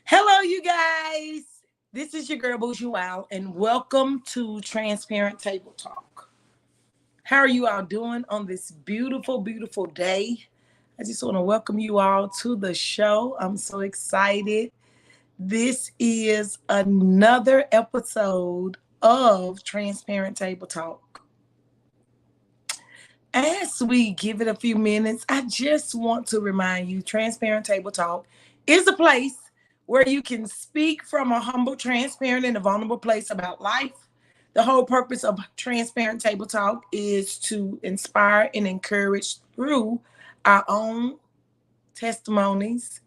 Hello, you guys. This is your girl Bougie Wow, and welcome to Transparent Table Talk. How are you all doing on this beautiful, beautiful day? I just want to welcome you all to the show. I'm so excited. This is another episode of Transparent Table Talk. As we give it a few minutes, I just want to remind you Transparent Table Talk is a place where you can speak from a humble, transparent, and a vulnerable place about life. The whole purpose of Transparent Table Talk is to inspire and encourage through our own testimonies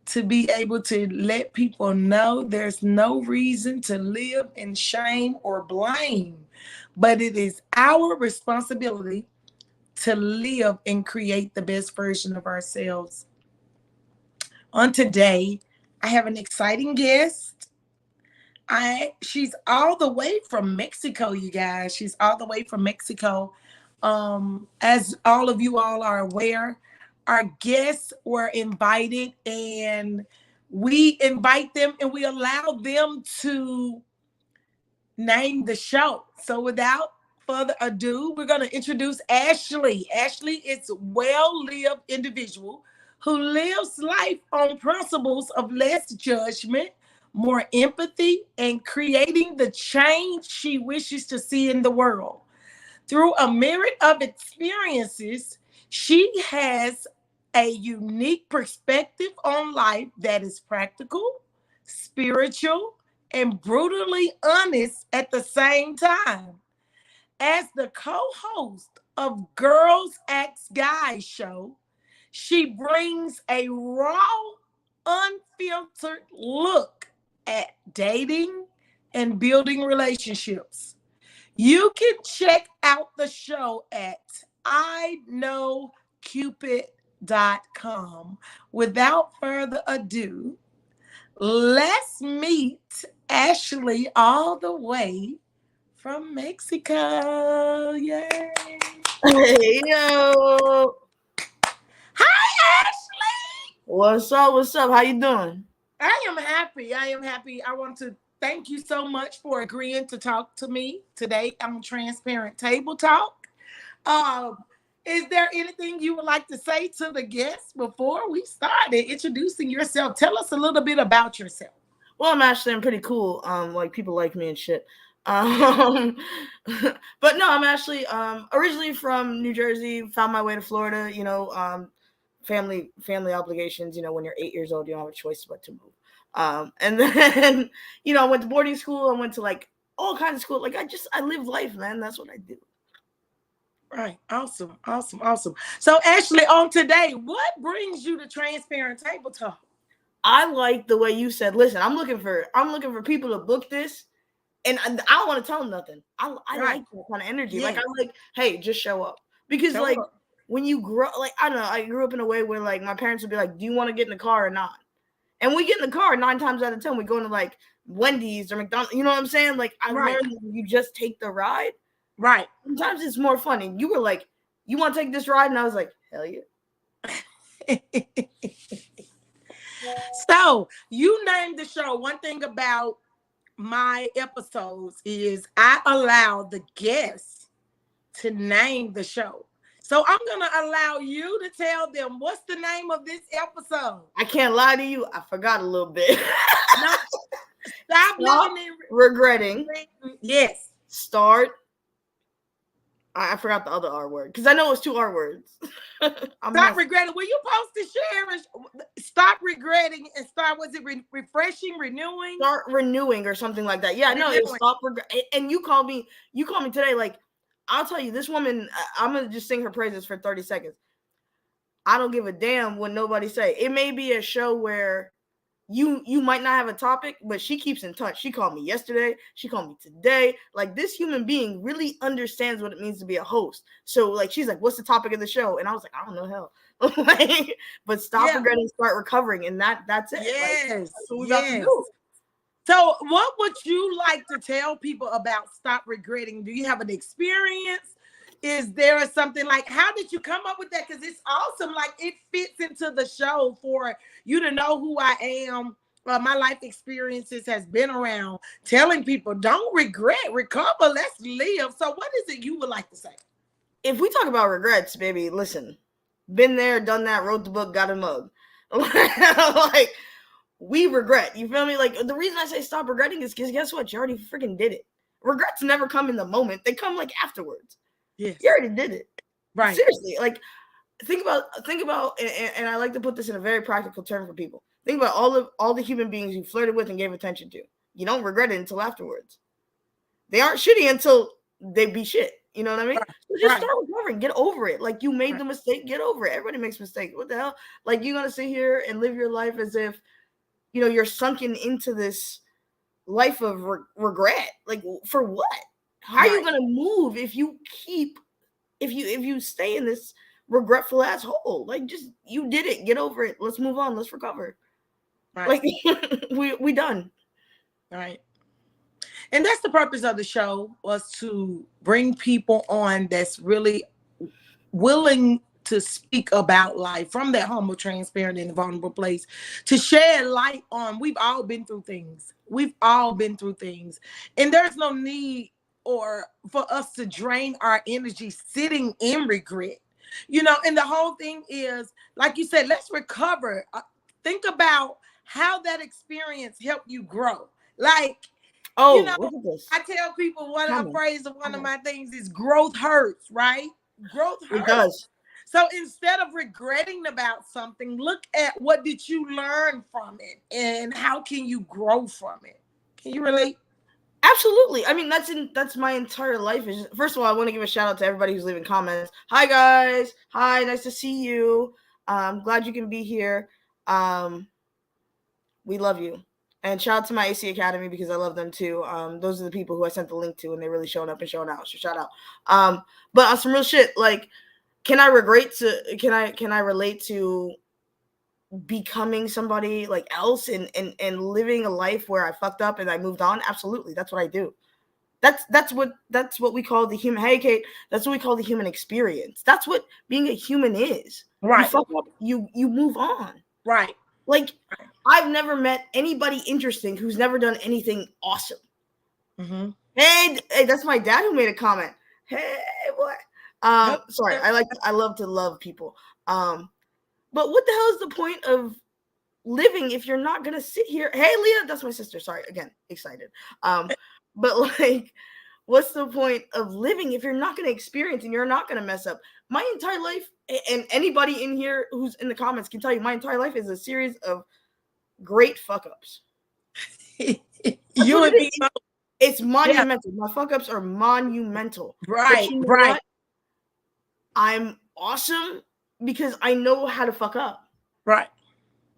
to be able to let people know there's no reason to live in shame or blame, but it is our responsibility to live and create the best version of ourselves. On today, I have an exciting guest. She's all the way from Mexico, you guys. She's all the way from Mexico. As all of you all are aware, our guests were invited and we invite them and we allow them to name the show. So without further ado, we're going to introduce Ashley. Ashley is a well-lived individual who lives life on principles of less judgment, more empathy, and creating the change she wishes to see in the world. Through a myriad of experiences, she has a unique perspective on life that is practical, spiritual, and brutally honest at the same time. As the co host of Girls Ask Guys show, she brings a raw, unfiltered look at dating and building relationships. You can check out the show at iknowcupid.com. Without further ado, let's meet Ashley all the way from Mexico. Yay. Hey yo, Hi, Ashley. what's up? What's up? How you doing? I am happy. I am happy. I want to thank you so much for agreeing to talk to me today on Transparent Table Talk. Um, is there anything you would like to say to the guests before we started introducing yourself? Tell us a little bit about yourself. Well, I'm pretty cool. Like people like me and shit. Um, but no, I'm actually originally from New Jersey. Found my way to Florida. Family obligations. When you're 8 years old, you don't have a choice but to move. And then I went to boarding school. I went to like all kinds of school. Like I live life, man. That's what I do. Right. Awesome. Awesome. Awesome. So, Ashley, on today, what brings you to Transparent Table Talk? I like the way you said. Listen, I'm looking for people to book this, and I don't want to tell them nothing. I Right. like that kind of energy. Like Yes. I'm like, hey, just show up because Show like up. when you grow, like I don't know, I grew up in a way where like my parents would be like, do you want to get in the car or not? And we get in the car 9 times out of 10, we go into like Wendy's or McDonald's. You know what I'm saying? Like I Right. learned that you just take the ride. Right. Sometimes it's more fun. And you were like, you want to take this ride? And I was like, hell yeah. So, you named the show. One thing about my episodes is I allow the guests to name the show. So I'm going to allow you to tell them what's the name of this episode. I can't lie to you. I forgot a little bit. No, stop Stop living regretting. Yes. Start. I forgot the other R word because I know it's 2 R words. Stop regretting. Will you post to share? Stop regretting and start. Was it refreshing, renewing? Start renewing or something like that. Yeah, no, it's stop regret. And you called me today. Like, I'll tell you, this woman. I'm gonna just sing her praises for 30 seconds. I don't give a damn what nobody say. It may be a show where you might not have a topic, but she keeps in touch. She called me yesterday. She called me today. Like, this human being really understands what it means to be a host. So like, she's like, what's the topic of the show? And I was like, I don't know, hell. Like, but stop regretting, start recovering. And that's it. Yes. Like, that's what we got to do. So what would you like to tell people about stop regretting? Do you have an experience? Is there something like, how did you come up with that? Because it's awesome. Like, it fits into the show for you to know who I am my life experiences has been around telling people don't regret, recover, let's live. So what is it you would like to say? If we talk about regrets, baby, listen, been there, done that, wrote the book, got a mug. Like, we regret. You feel me? Like, the reason I say stop regretting is because guess what? You already freaking did it. Regrets never come in the moment. They come like afterwards. Yes. You already did it. Right. Seriously. Like, think about, and I like to put this in a very practical term for people. Think about all the human beings you flirted with and gave attention to. You don't regret it until afterwards. They aren't shitty until they be shit. You know what I mean? Right. So just start recovering. Get over it. Like, you made the mistake. Get over it. Everybody makes mistakes. What the hell? Like, you're gonna sit here and live your life as if, you know, you're sunken into this life of regret. Like, for what? How are you gonna move if you stay in this regretful ass hole? Like, just, you did it. Get over it. Let's move on. Let's recover. Right. Like, we done. Right. And that's the purpose of the show, was to bring people on that's really willing to speak about life from that humble, transparent, and vulnerable place, to shed light on, we've all been through things. We've all been through things. And there's no need for us to drain our energy sitting in regret. You know, and the whole thing is, like you said, let's recover. Think about how that experience helped you grow. Like, you know, I tell people one of my things is growth hurts, right? Growth hurts. It does. So instead of regretting about something, look at what did you learn from it and how can you grow from it? Can you relate? Absolutely. I mean, that's my entire life. First of all, I want to give a shout out to everybody who's leaving comments. Hi guys. Hi, nice to see you. Glad you can be here. We love you. And shout out to my AC Academy, because I love them too. Those are the people who I sent the link to, and they really showing up and showing out. So shout out. But on some real shit, like, can I relate to becoming somebody like else and living a life where I fucked up and I moved on? Absolutely. That's what I do. That's what we call the human. Hey Kate, that's what we call the human experience. That's what being a human is. Right. You fuck up, you move on. Right. Like, I've never met anybody interesting who's never done anything awesome. Mm-hmm. Hey, that's my dad who made a comment. Hey, what? Sorry, I love to love people. But what the hell is the point of living if you're not gonna sit here? Hey, Leah, that's my sister. Sorry, again, excited. But like, what's the point of living if you're not gonna experience and you're not gonna mess up? My entire life, and anybody in here who's in the comments can tell you, my entire life is a series of great fuck ups. It's monumental. Yeah. My fuck ups are monumental. Right, right. What? I'm awesome because I know how to fuck up. Right.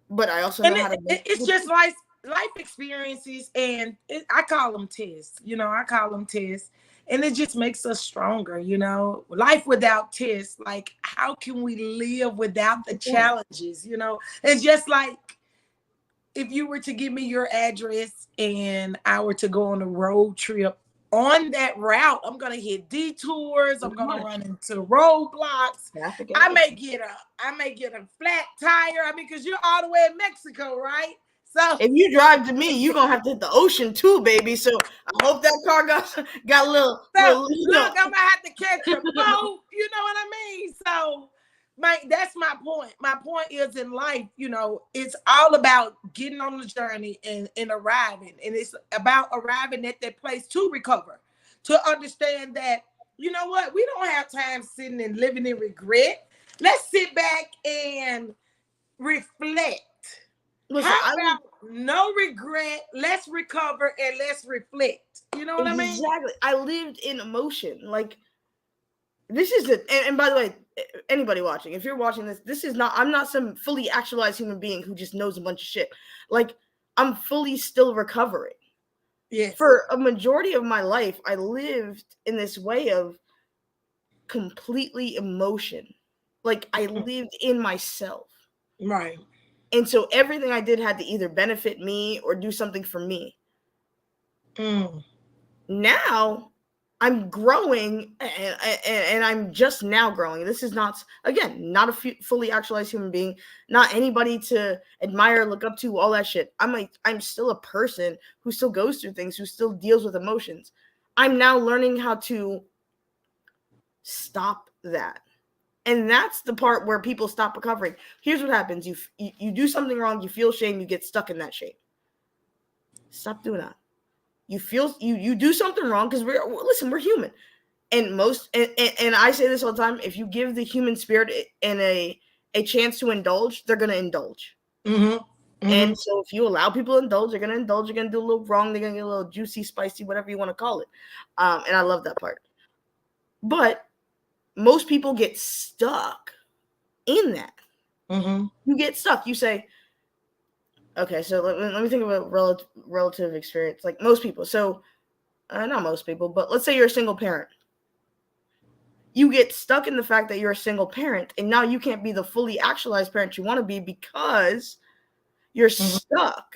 But I also know how to. It's just like life experiences, and I call them tests. You know, I call them tests, and it just makes us stronger. You know, life without tests, like, how can we live without the challenges? You know, it's just like, if you were to give me your address and I were to go on a road trip, on that route, I'm gonna hit detours. I'm gonna run into roadblocks. I may get a flat tire. I mean, because you're all the way in Mexico, right? So if you drive to me, you're gonna have to hit the ocean too, baby. So I hope that car got a little. Look, I'm gonna have to catch a boat. You know what I mean? So that's my point. My point is, in life, you know, it's all about getting on the journey and arriving. And it's about arriving at that place to recover, to understand that, you know what, we don't have time sitting and living in regret. Let's sit back and reflect. Listen, how about no regret? Let's recover and let's reflect. You know what I mean? Exactly. I lived in emotion. Like, this is it. And by the way, anybody watching, if you're watching this is not, I'm not some fully actualized human being who just knows a bunch of shit. Like, I'm fully still recovering. Yeah. For a majority of my life, I lived in this way of completely emotion. Like, I lived in myself. Right. And so everything I did had to either benefit me or do something for me. Now, I'm growing, and I'm just now growing. This is not, again, not a fully actualized human being, not anybody to admire, look up to, all that shit. I'm still a person who still goes through things, who still deals with emotions. I'm now learning how to stop that. And that's the part where people stop recovering. Here's what happens. You do something wrong, you feel shame, you get stuck in that shame. Stop doing that. You feel you do something wrong, because we're human. And and I say this all the time, if you give the human spirit and a chance to indulge, they're going to indulge. Mm-hmm. Mm-hmm. And so if you allow people to indulge, they're going to indulge. You're going to do a little wrong. They're going to get a little juicy, spicy, whatever you want to call it. And I love that part. But most people get stuck in that. Mm-hmm. You get stuck. You say, okay, so let me think of a relative experience. Like most people. So not most people, but let's say you're a single parent. You get stuck in the fact that you're a single parent, and now you can't be the fully actualized parent you want to be because you're stuck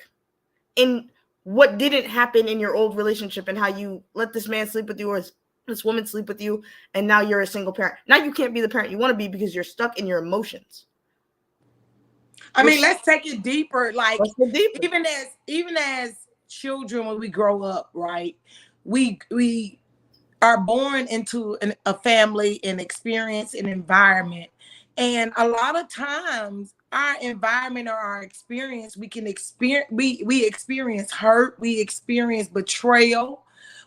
in what didn't happen in your old relationship, and how you let this man sleep with you or this woman sleep with you, and now you're a single parent. Now you can't be the parent you want to be because you're stuck in your emotions. I mean, let's take it deeper. Like, deeper. even as children, when we grow up, right? We are born into a family and experience an environment, and a lot of times our environment or our experience, we can experience we experience hurt, we experience betrayal,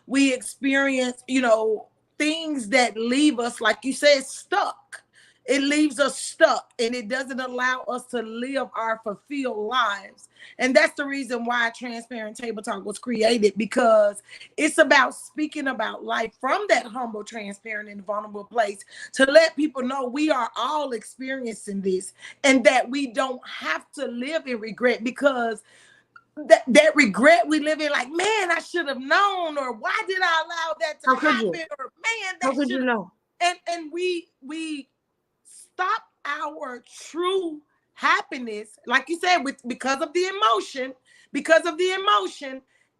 we experience things that leave us, like you said, stuck. It leaves us stuck, and it doesn't allow us to live our fulfilled lives. And that's the reason why Transparent Table Talk was created, because it's about speaking about life from that humble, transparent, and vulnerable place, to let people know we are all experiencing this, and that we don't have to live in regret, because that regret we live in, like, man, I should have known, or why did I allow that to happen, or man, how could you know? And we stop our true happiness, like you said, because of the emotion,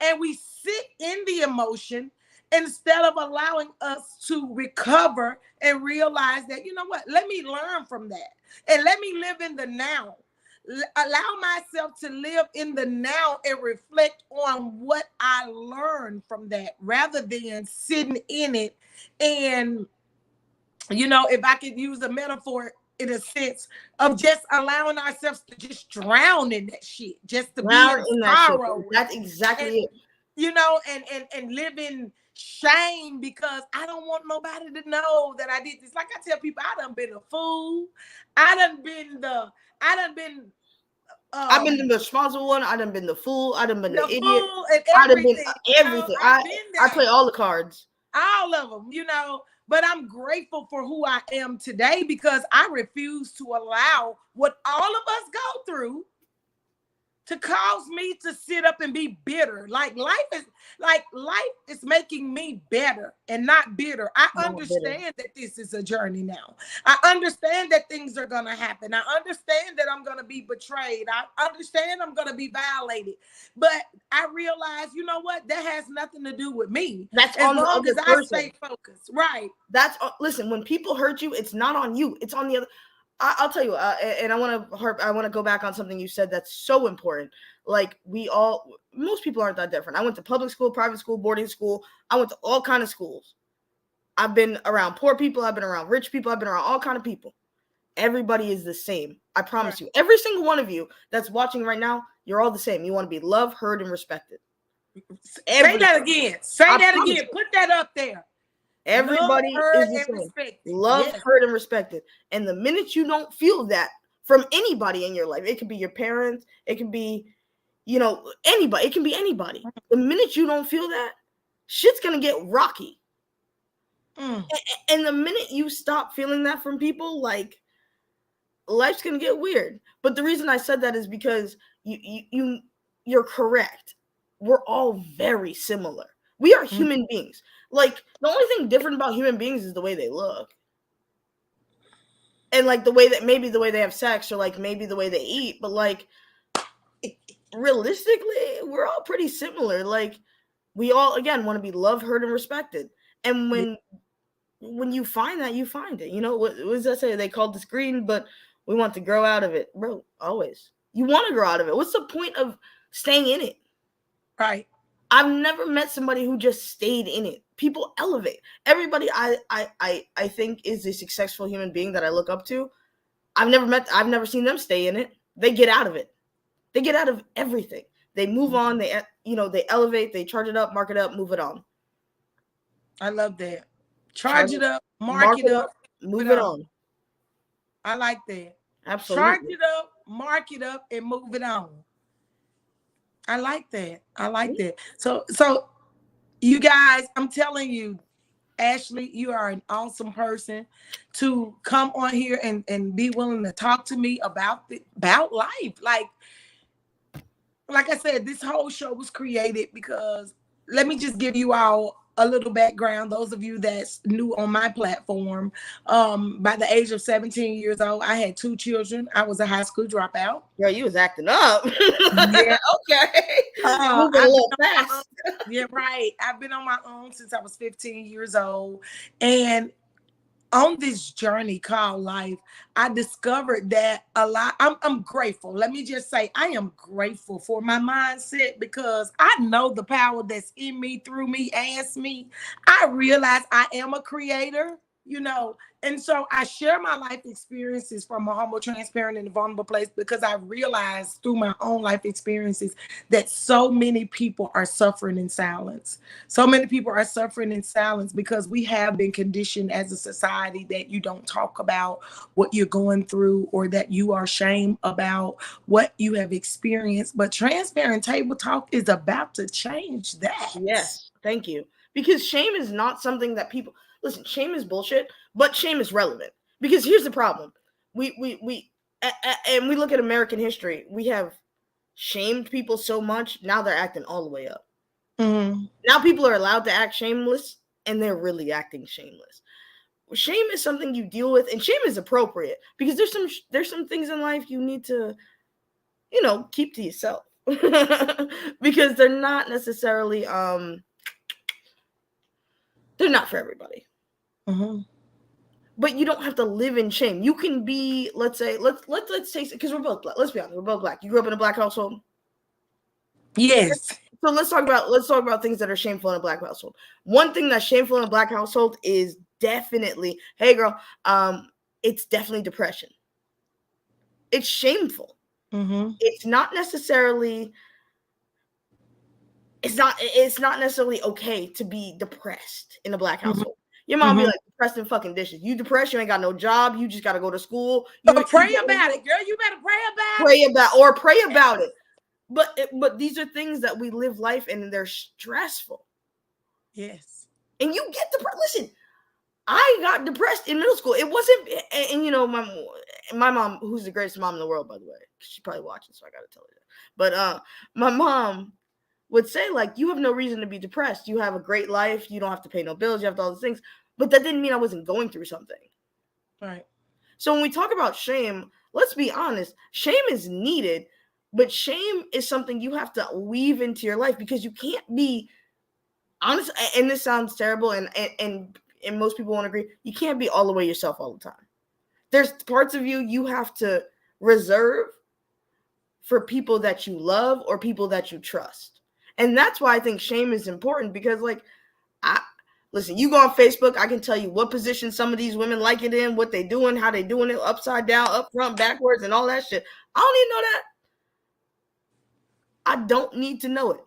and we sit in the emotion instead of allowing us to recover and realize that, you know what, let me learn from that, and let me live in the now. Allow myself to live in the now and reflect on what I learned from that, rather than sitting in it. And if I could use a metaphor, in a sense of just allowing ourselves to just drown in that shit, just to drown be in sorrow. That's exactly it. And live in shame, because I don't want nobody to know that I did this. Like I tell people, I done been a fool. I've been the responsible one. I done been the fool. I done been the idiot. I done been everything. I play all the cards. All of them, But I'm grateful for who I am today, because I refuse to allow what all of us go through to cause me to sit up and be bitter. Life is making me better and not bitter. I understand that this is a journey now. I understand that things are going to happen. I understand that I'm going to be betrayed. I understand I'm going to be violated. But I realize, you know what? That has nothing to do with me. That's as long as I stay focused. Right. Listen, when people hurt you, it's not on you. It's on the other. I'll tell you, and I want to go back on something you said that's so important. Like, most people aren't that different. I went to public school, private school, boarding school. I went to all kinds of schools. I've been around poor people. I've been around rich people. I've been around all kinds of people. Everybody is the same. I promise you. Every single one of you that's watching right now, you're all the same. You want to be loved, heard, and respected. Say that again. Put that up there. Everybody is the same. Loved, heard, and respected. And the minute you don't feel that from anybody in your life, it could be your parents, it can be, anybody. It can be anybody. The minute you don't feel that, shit's gonna get rocky. And the minute you stop feeling that from people, like, life's gonna get weird. But the reason I said that is because you're correct. We're all very similar. We are human beings. Like, the only thing different about human beings is the way they look. And, like, the way they have sex, or, like, maybe the way they eat. But, like, realistically, we're all pretty similar. Like, we all, again, want to be loved, heard, and respected. And when you find that, you find it. You know, what does that say? They called this green, but we want to grow out of it. Bro, always. You want to grow out of it. What's the point of staying in it? Right. I've never met somebody who just stayed in it. People elevate. Everybody I think is a successful human being that I look up to. I've never seen them stay in it. They get out of it. They get out of everything. They move on. They elevate. They charge it up, mark it up, move it on. I love that. Charge it up, mark it up, move it on. I like that. Absolutely. Charge it up, mark it up, and move it on. I like that. I like that. So you guys, I'm telling you, Ashley, you are an awesome person to come on here and be willing to talk to me about life. Like I said, this whole show was created because, let me just give you all a little background. Those of you that's new on my platform, by the age of 17 years old, I had 2 children. I was a high school dropout. Girl, you was acting up. Yeah, okay. Moving a little fast. Yeah, right. I've been on my own since I was 15 years old. And on this journey called life, I discovered that a lot. I'm grateful. Let me just say, I am grateful for my mindset because I know the power that's in me, through me, as me. I realize I am a creator, you know, and so I share my life experiences from a humble, transparent, and vulnerable place because I realized through my own life experiences that so many people are suffering in silence. So many people are suffering in silence because we have been conditioned as a society that you don't talk about what you're going through, or that you are ashamed about what you have experienced. But Transparent Table Talk is about to change that. Yes, thank you. Because shame is not something that people listen. Shame is bullshit, but shame is relevant. Because here's the problem: we look at American history. We have shamed people so much. Now they're acting all the way up. Mm-hmm. Now people are allowed to act shameless, and they're really acting shameless. Shame is something you deal with, and shame is appropriate because there's some things in life you need to, you know, keep to yourself because they're not necessarily they're not for everybody. Mm-hmm. But you don't have to live in shame. You can be, let's say, let's take, because we're both black. Let's be honest, we're both black. You grew up in a black household. Yes. So let's talk about things that are shameful in a black household. One thing that's shameful in a black household is definitely, hey girl, it's definitely depression. It's shameful. Mm-hmm. It's not necessarily okay to be depressed in a black household. Mm-hmm. Your mom be like, depressed in fucking dishes. You depressed, you ain't got no job, you just gotta go to school. Pray about it, girl. You better pray about it. But these are things that we live life in, and they're stressful. Yes. And you get depressed. Listen, I got depressed in middle school. It wasn't, and you know, my mom, who's the greatest mom in the world, by the way, she probably watching, so I gotta tell her that. But my mom would say, like, you have no reason to be depressed. You have a great life. You don't have to pay no bills. You have all those things. But that didn't mean I wasn't going through something. Right. So when we talk about shame, let's be honest. Shame is needed, but shame is something you have to weave into your life because you can't be honest. And this sounds terrible, and most people won't agree. You can't be all the way yourself all the time. There's parts of you have to reserve for people that you love or people that you trust. And that's why I think shame is important because, like, listen, you go on Facebook, I can tell you what position some of these women like it in, what they doing, how they doing it, upside down, up front, backwards, and all that shit. I don't even know that. I don't need to know it.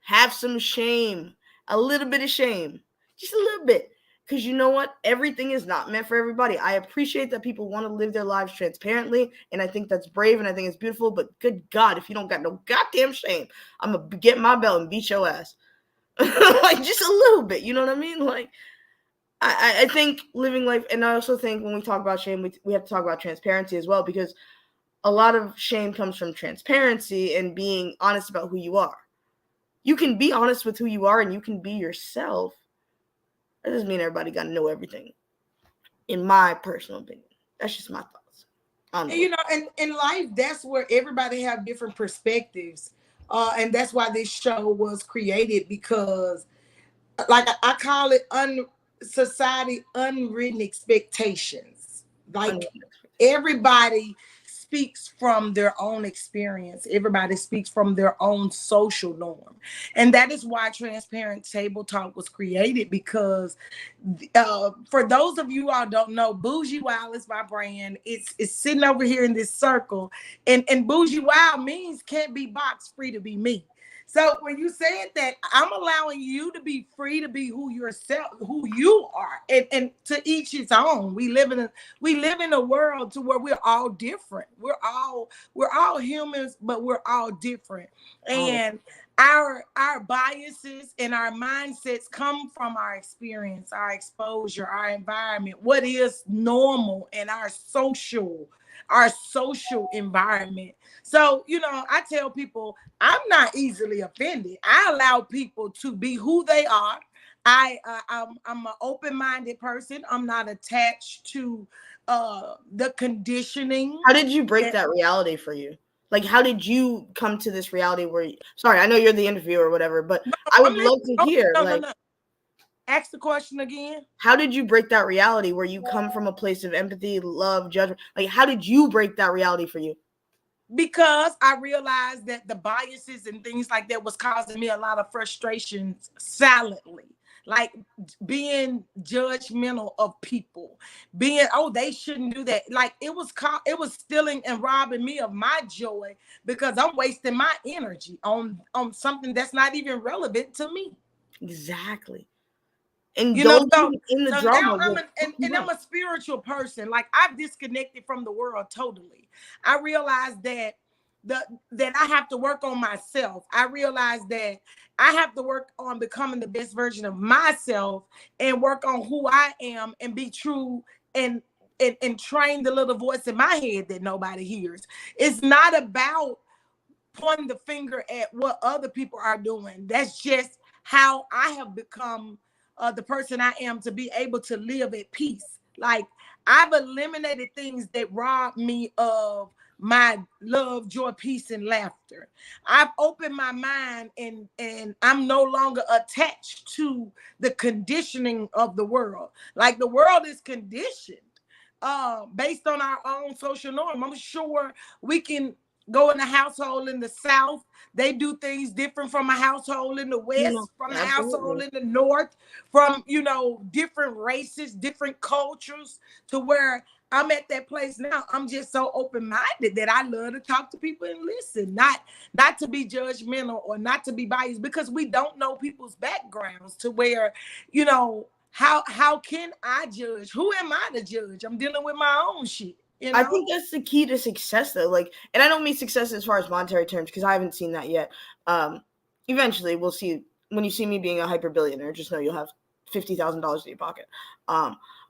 Have some shame, a little bit of shame, just a little bit. Because you know what? Everything is not meant for everybody. I appreciate that people want to live their lives transparently, and I think that's brave, and I think it's beautiful, but good God, if you don't got no goddamn shame, I'm going to get my belt and beat your ass. Like, just a little bit, you know what I mean? Like, I think living life, and I also think when we talk about shame, we have to talk about transparency as well, because a lot of shame comes from transparency and being honest about who you are. You can be honest with who you are, and you can be yourself. That doesn't mean everybody got to know everything, in my personal opinion. That's just my thoughts. And, you know, and in life, that's where everybody have different perspectives. And that's why this show was created, because like I call it society unwritten expectations. Like everybody speaks from their own experience. Everybody speaks from their own social norm. And that is why Transparent Table Talk was created, because for those of you all don't know, Bougie Wild is my brand. It's sitting over here in this circle. And Bougie Wild means can't be boxed, free to be me. So when you said that, I'm allowing you to be free to be who you are, and to each his own. We live in a world to where we're all different. We're all humans, but we're all different. And our biases and our mindsets come from our experience, our exposure, our environment, what is normal in our social environment. So, I tell people I'm not easily offended. I allow people to be who they are. I'm an open-minded person. I'm not attached to the conditioning. How did you break that reality for you? Like, how did you come to this reality where sorry, I know you're the interviewer or whatever, but I would love to hear. No. Ask the question again. How did you break that reality where you come from a place of empathy, love, judgment? Like, how did you break that reality for you? Because I realized that the biases and things like that was causing me a lot of frustrations silently. Like being judgmental of people, being, they shouldn't do that. Like it was stealing and robbing me of my joy, because I'm wasting my energy on something that's not even relevant to me. Exactly. And in the drama. I'm a spiritual person. Like I've disconnected from the world totally. I realized that I have to work on myself. I realized that I have to work on becoming the best version of myself and work on who I am and be true and train the little voice in my head that nobody hears. It's not about pointing the finger at what other people are doing. That's just how I have become the person I am, to be able to live at peace. Like I've eliminated things that rob me of my love, joy, peace, and laughter. I've opened my mind, and I'm no longer attached to the conditioning of the world. Like the world is conditioned based on our own social norm. I'm sure we can go in a household in the South, they do things different from a household in the West, from a household in the North, from, different races, different cultures, to where I'm at that place now. I'm just so open-minded that I love to talk to people and listen, not to be judgmental or not to be biased, because we don't know people's backgrounds, to where, how can I judge? Who am I to judge? I'm dealing with my own shit. I think that's the key to success, though. Like, and I don't mean success as far as monetary terms, because I haven't seen that yet. Eventually, we'll see. When you see me being a hyper billionaire, just know you'll have $50,000 in your pocket.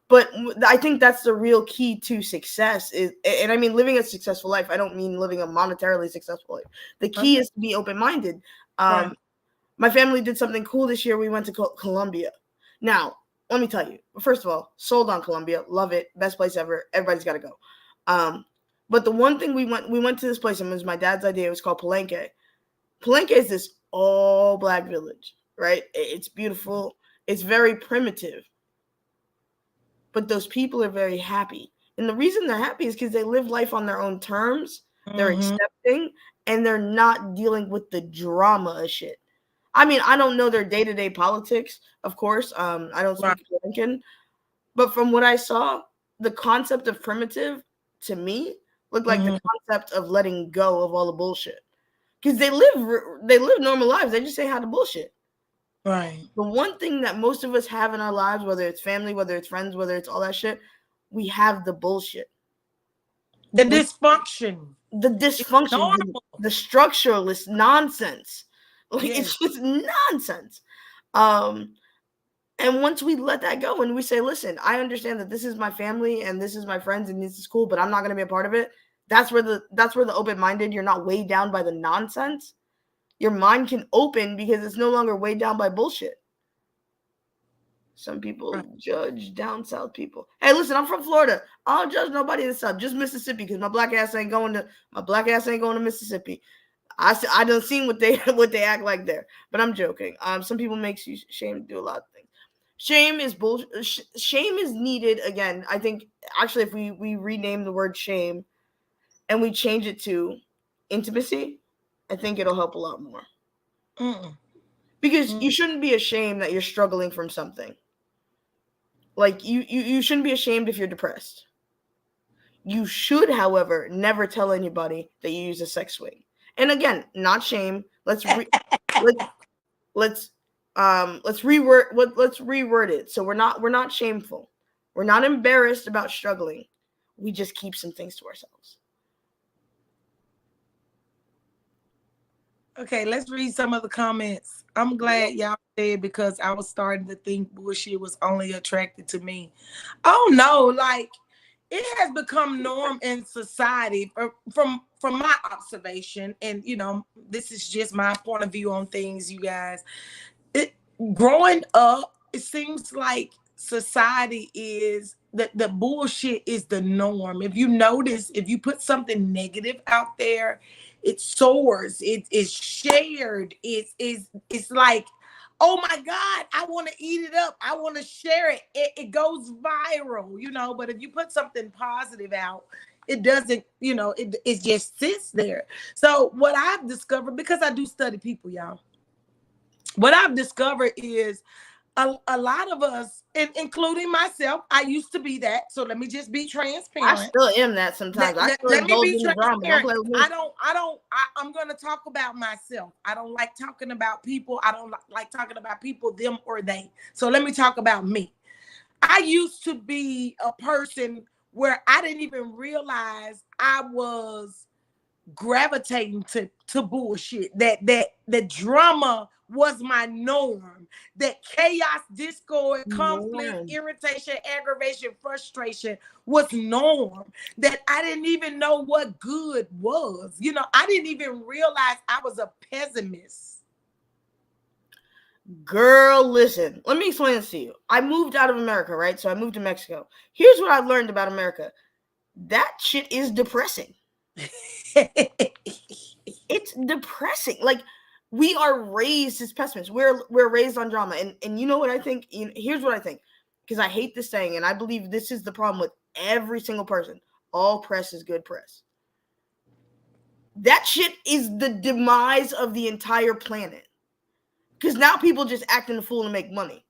But I think that's the real key to success. And I mean, living a successful life. I don't mean living a monetarily successful life. The key is to be open-minded. Right. My family did something cool this year. We went to Colombia. Now, let me tell you. First of all, sold on Colombia. Love it. Best place ever. Everybody's got to go. But the one thing we went to this place, and it was my dad's idea. It was called Palenque. Palenque is this all black village, right? It's beautiful. It's very primitive, but those people are very happy. And the reason they're happy is because they live life on their own terms. They're accepting, and they're not dealing with the drama of shit. I mean, I don't know their day-to-day politics, of course. I don't speak Dominican, but from what I saw, the concept of primitive, to me, look like the concept of letting go of all the bullshit, because they live normal lives. They just say how to bullshit. Right. The one thing that most of us have in our lives, whether it's family, whether it's friends, whether it's all that shit, we have the bullshit, the dysfunction, the structuralist nonsense. Like it's just nonsense. And once we let that go and we say, listen, I understand that this is my family and this is my friends and this is cool, but I'm not going to be a part of it. That's where the open-minded, you're not weighed down by the nonsense. Your mind can open because it's no longer weighed down by bullshit. Some people judge down south people. Hey, listen, I'm from Florida. I don't judge nobody in the south, just Mississippi, because my black ass ain't going to Mississippi. I don't see what they act like there, but I'm joking. Some people make you shame do a lot of things. Shame is bullshit. Shame is needed again. I think actually, if we rename the word shame and we change it to intimacy, I think it'll help a lot more. Because you shouldn't be ashamed that you're struggling from something. Like you shouldn't be ashamed if you're depressed. You should, however, never tell anybody that you use a sex swing. And again, not shame. Let's reword it. So we're not shameful. We're not embarrassed about struggling. We just keep some things to ourselves. Okay, let's read some of the comments. I'm glad y'all said, because I was starting to think bullshit was only attracted to me. Oh no, like it has become norm in society from my observation, and this is just my point of view on things, you guys. Growing up, it seems like society is the bullshit is the norm. If you notice, if you put something negative out there, it soars, it is shared, it's like, oh my God, I want to eat it up, I want to share it. It goes viral, but if you put something positive out, it doesn't, it just sits there. So what I've discovered, because I do study people, y'all, what I've discovered is a lot of us, including myself, I used to be that. So let me just be transparent. I still am that sometimes. Let me be transparent. I'm going to talk about myself. I don't like talking about people. I don't like talking about people, them or they. So let me talk about me. I used to be a person where I didn't even realize I was gravitating to bullshit, that the drama was my norm, that chaos, discord, conflict, irritation, aggravation, frustration was norm, that I didn't even know what good was. I didn't even realize I was a pessimist. Girl, listen, let me explain this to you. I moved out of America, right? So I moved to Mexico. Here's what I've learned about America. That shit is depressing. It's depressing. Like, we are raised as pessimists. We're raised on drama. And you know what I think? Here's what I think. Because I hate this saying, and I believe this is the problem with every single person. All press is good press. That shit is the demise of the entire planet. Because now people just acting a fool to make money.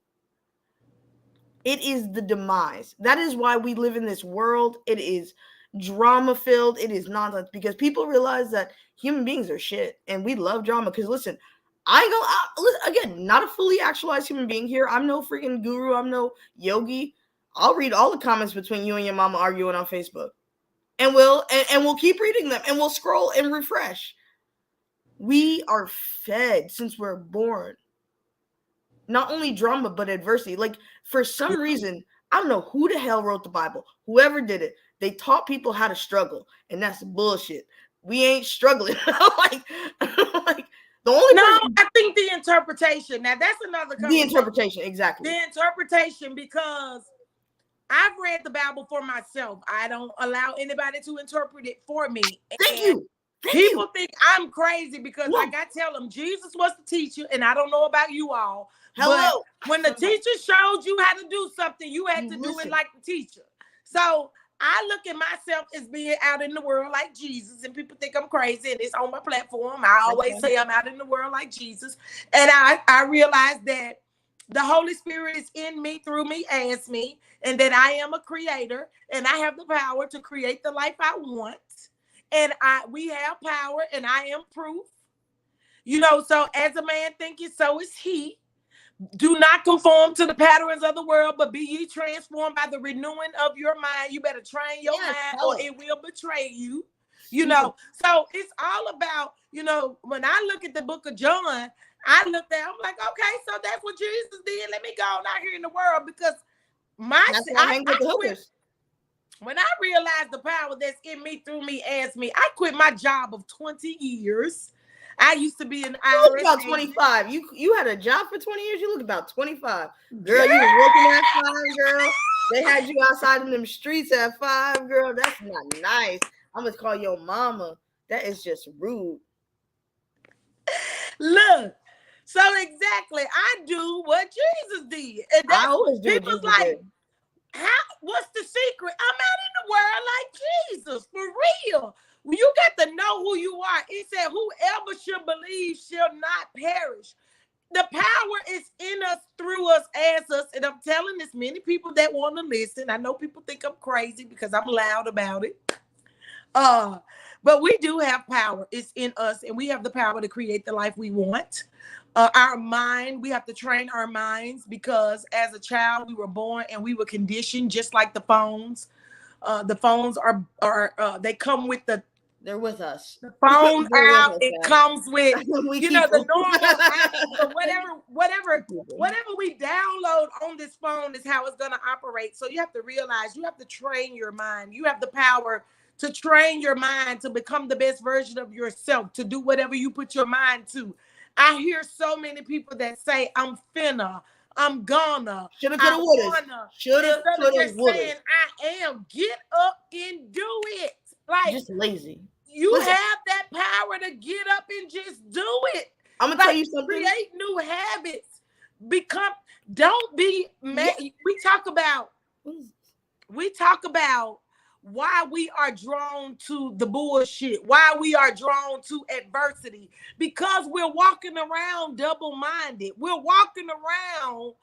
It is the demise. That is why we live in this world. It is drama-filled. It is nonsense. Because people realize that human beings are shit. And we love drama. Because listen, again, not a fully actualized human being here. I'm no freaking guru. I'm no yogi. I'll read all the comments between you and your mama arguing on Facebook. And we'll keep reading them. And we'll scroll and refresh. We are fed since we're born. Not only drama, but adversity. Like, for some reason, I don't know who the hell wrote the Bible. Whoever did it, they taught people how to struggle. And that's bullshit. We ain't struggling. like the only I think the interpretation. Now, that's another conversation. The interpretation, exactly. The interpretation, because I've read the Bible for myself. I don't allow anybody to interpret it for me. Thank you. People think I'm crazy because I got to tell them Jesus was the teacher, and I don't know about you all. Hello. But when the teacher showed you how to do something, you had to do it like the teacher. So I look at myself as being out in the world like Jesus, and people think I'm crazy, and it's on my platform. I always say I'm out in the world like Jesus. And I realize that the Holy Spirit is in me, through me, as me, and that I am a creator, and I have the power to create the life I want. And we have power, and I am proof. So as a man thinketh, so is he. Do not conform to the patterns of the world, but be ye transformed by the renewing of your mind. You better train your mind, or it will betray you. So it's all about, when I look at the book of John, I'm like, okay, so that's what Jesus did. Let me go out here in the world, because when I realized the power that's in me, through me, as me, I quit my job of 20 years. I used to be an IRS. You look about 25. You had a job for 20 years. You look about 25. Girl, you were working at 5, girl. They had you outside in them streets at 5, girl. That's not nice. I'm going to call your mama. That is just rude. Look, so exactly, I do what Jesus did, and I that's always do what people's Jesus like. did. How? What's the secret? I'm out in the world like Jesus, for real. You got to know who you are. It said, "Whoever shall believe shall not perish." The power is in us, through us, as us. And I'm telling this many people that want to listen. I know people think I'm crazy because I'm loud about it. But we do have power. It's in us, and we have the power to create the life we want. Our mind, we have to train our minds, because as a child, we were born and we were conditioned just like the phones. The phones are they come with They're with us. the phone They're with out. us, It man. comes with, We you keep know, the them. normal app, whatever Keep them. we download on this phone is how it's going to operate. So you have to realize you have to train your mind. You have the power to train your mind to become the best version of yourself, to do whatever you put your mind to. I hear so many people that say, I'm finna, I'm gonna, Shoulda, I coulda, woulda. wanna. Shoulda, Instead of coulda, just woulda. saying, I am, get up and do it. Like, Just lazy. you Listen, have that power to get up and just do it. I'm gonna tell you something. Create new habits. Don't be mad. We talk about why we are drawn to the bullshit, why we are drawn to adversity, because we're walking around double-minded. We're walking around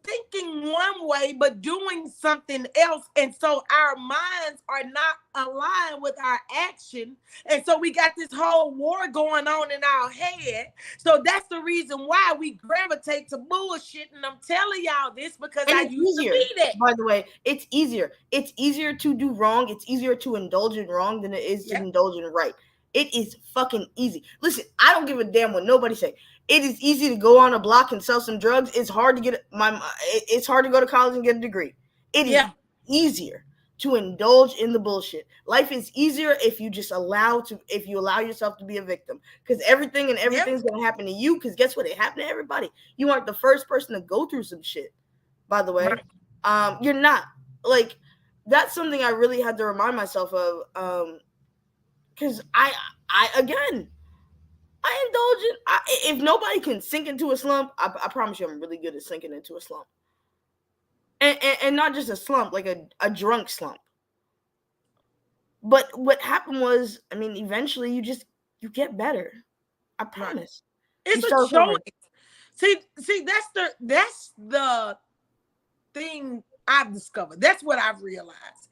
thinking one way but doing something else, and so our minds are not aligned with our action, and so we got this whole war going on in our head. So that's the reason why we gravitate to bullshit, and I'm telling y'all this because I used to be that. By the way, it's easier to do wrong. It's easier to indulge in wrong than it is to indulge in right. It is fucking easy. Listen, I don't give a damn what nobody say. It is easy to go on a block and sell some drugs. It's hard to it's hard to go to college and get a degree. It is easier to indulge in the bullshit. Life is easier if you allow yourself to be a victim, because everything's gonna happen to you. Because guess what? It happened to everybody. You aren't the first person to go through some shit. By the way, you're not. Like, that's something I really had to remind myself of. Because I indulge in. If nobody can sink into a slump, I promise you, I'm really good at sinking into a slump, and not just a slump, like a drunk slump. But what happened was, I mean, eventually you get better. I promise. It's a choice. See, that's the thing I've discovered. That's what I've realized.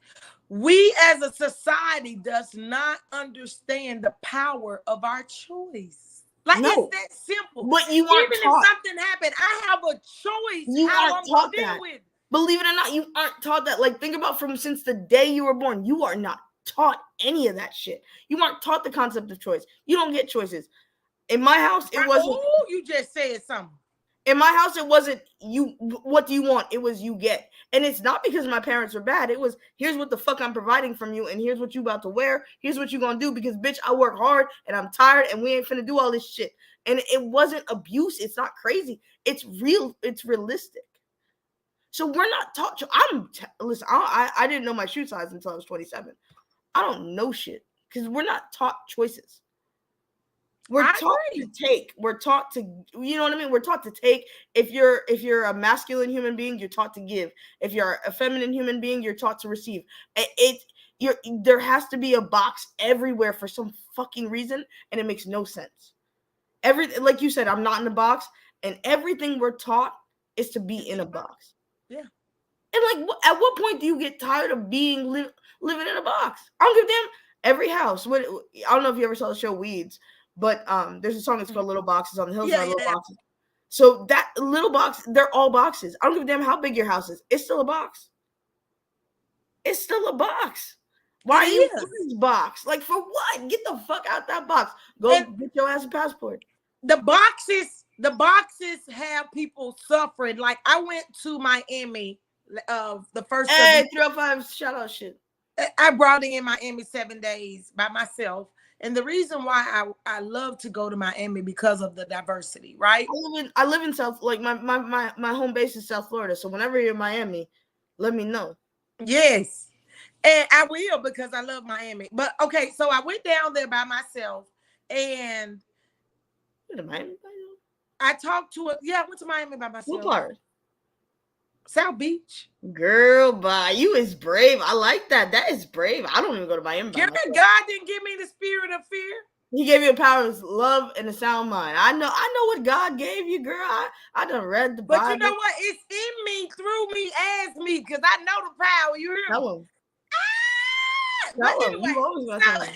We as a society does not understand the power of our choice. Like, it's that simple. But you aren't Even taught. If something happened, I have a choice. You how aren't I'm taught deal that. with. Believe it or not, you aren't taught that. Like, think about since the day you were born, you are not taught any of that shit. You aren't taught the concept of choice. You don't get choices. In my house, it wasn't. Oh, you just said something. In my house, it wasn't you. What do you want? It was you get. And it's not because my parents were bad. It was, here's what the fuck I'm providing from you, and here's what you about to wear. Here's what you gonna do, because bitch, I work hard and I'm tired, and we ain't finna do all this shit. And it wasn't abuse. It's not crazy. It's real. It's realistic. So we're not taught. Listen. I didn't know my shoe size until I was 27. I don't know shit because we're not taught choices. We're taught to take. We're taught to, you know what I mean? We're taught to take. If you're a masculine human being, you're taught to give. If you're a feminine human being, you're taught to receive. There has to be a box everywhere for some fucking reason, and it makes no sense. Like you said, I'm not in a box, and everything we're taught is to be in a box. Yeah. And like, at what point do you get tired of being living in a box? I don't give a damn. Every house. I don't know if you ever saw the show Weeds. But there's a song that's called Little Boxes on the Hills. Little Boxes. So that little box, they're all boxes. I don't give a damn how big your house is. It's still a box. It's still a box. Why are you in this box? Like, for what? Get the fuck out that box. Go get your ass a passport. The boxes have people suffering. Like, I went to Miami the first. Hey, 305 shout out shit. I brought in Miami 7 days by myself. And the reason why I love to go to Miami because of the diversity, right? I live in South, like my home base is South Florida. So whenever you're in Miami, let me know. Yes. And I will, because I love Miami. But okay, so I went down there by myself, and To Miami? I talked to it. Yeah, I went to Miami by myself. What part? South Beach. Girl, bye. You is brave. I like that. That is brave. I don't even go to Miami by myself. God didn't give me the spirit of fear. He gave you a power of love and a sound mind. I know what God gave you, girl. I done read the Bible. But you know what? It's in me, through me, as me, because I know the power. You hear me? Tell him. But anyway, you always gonna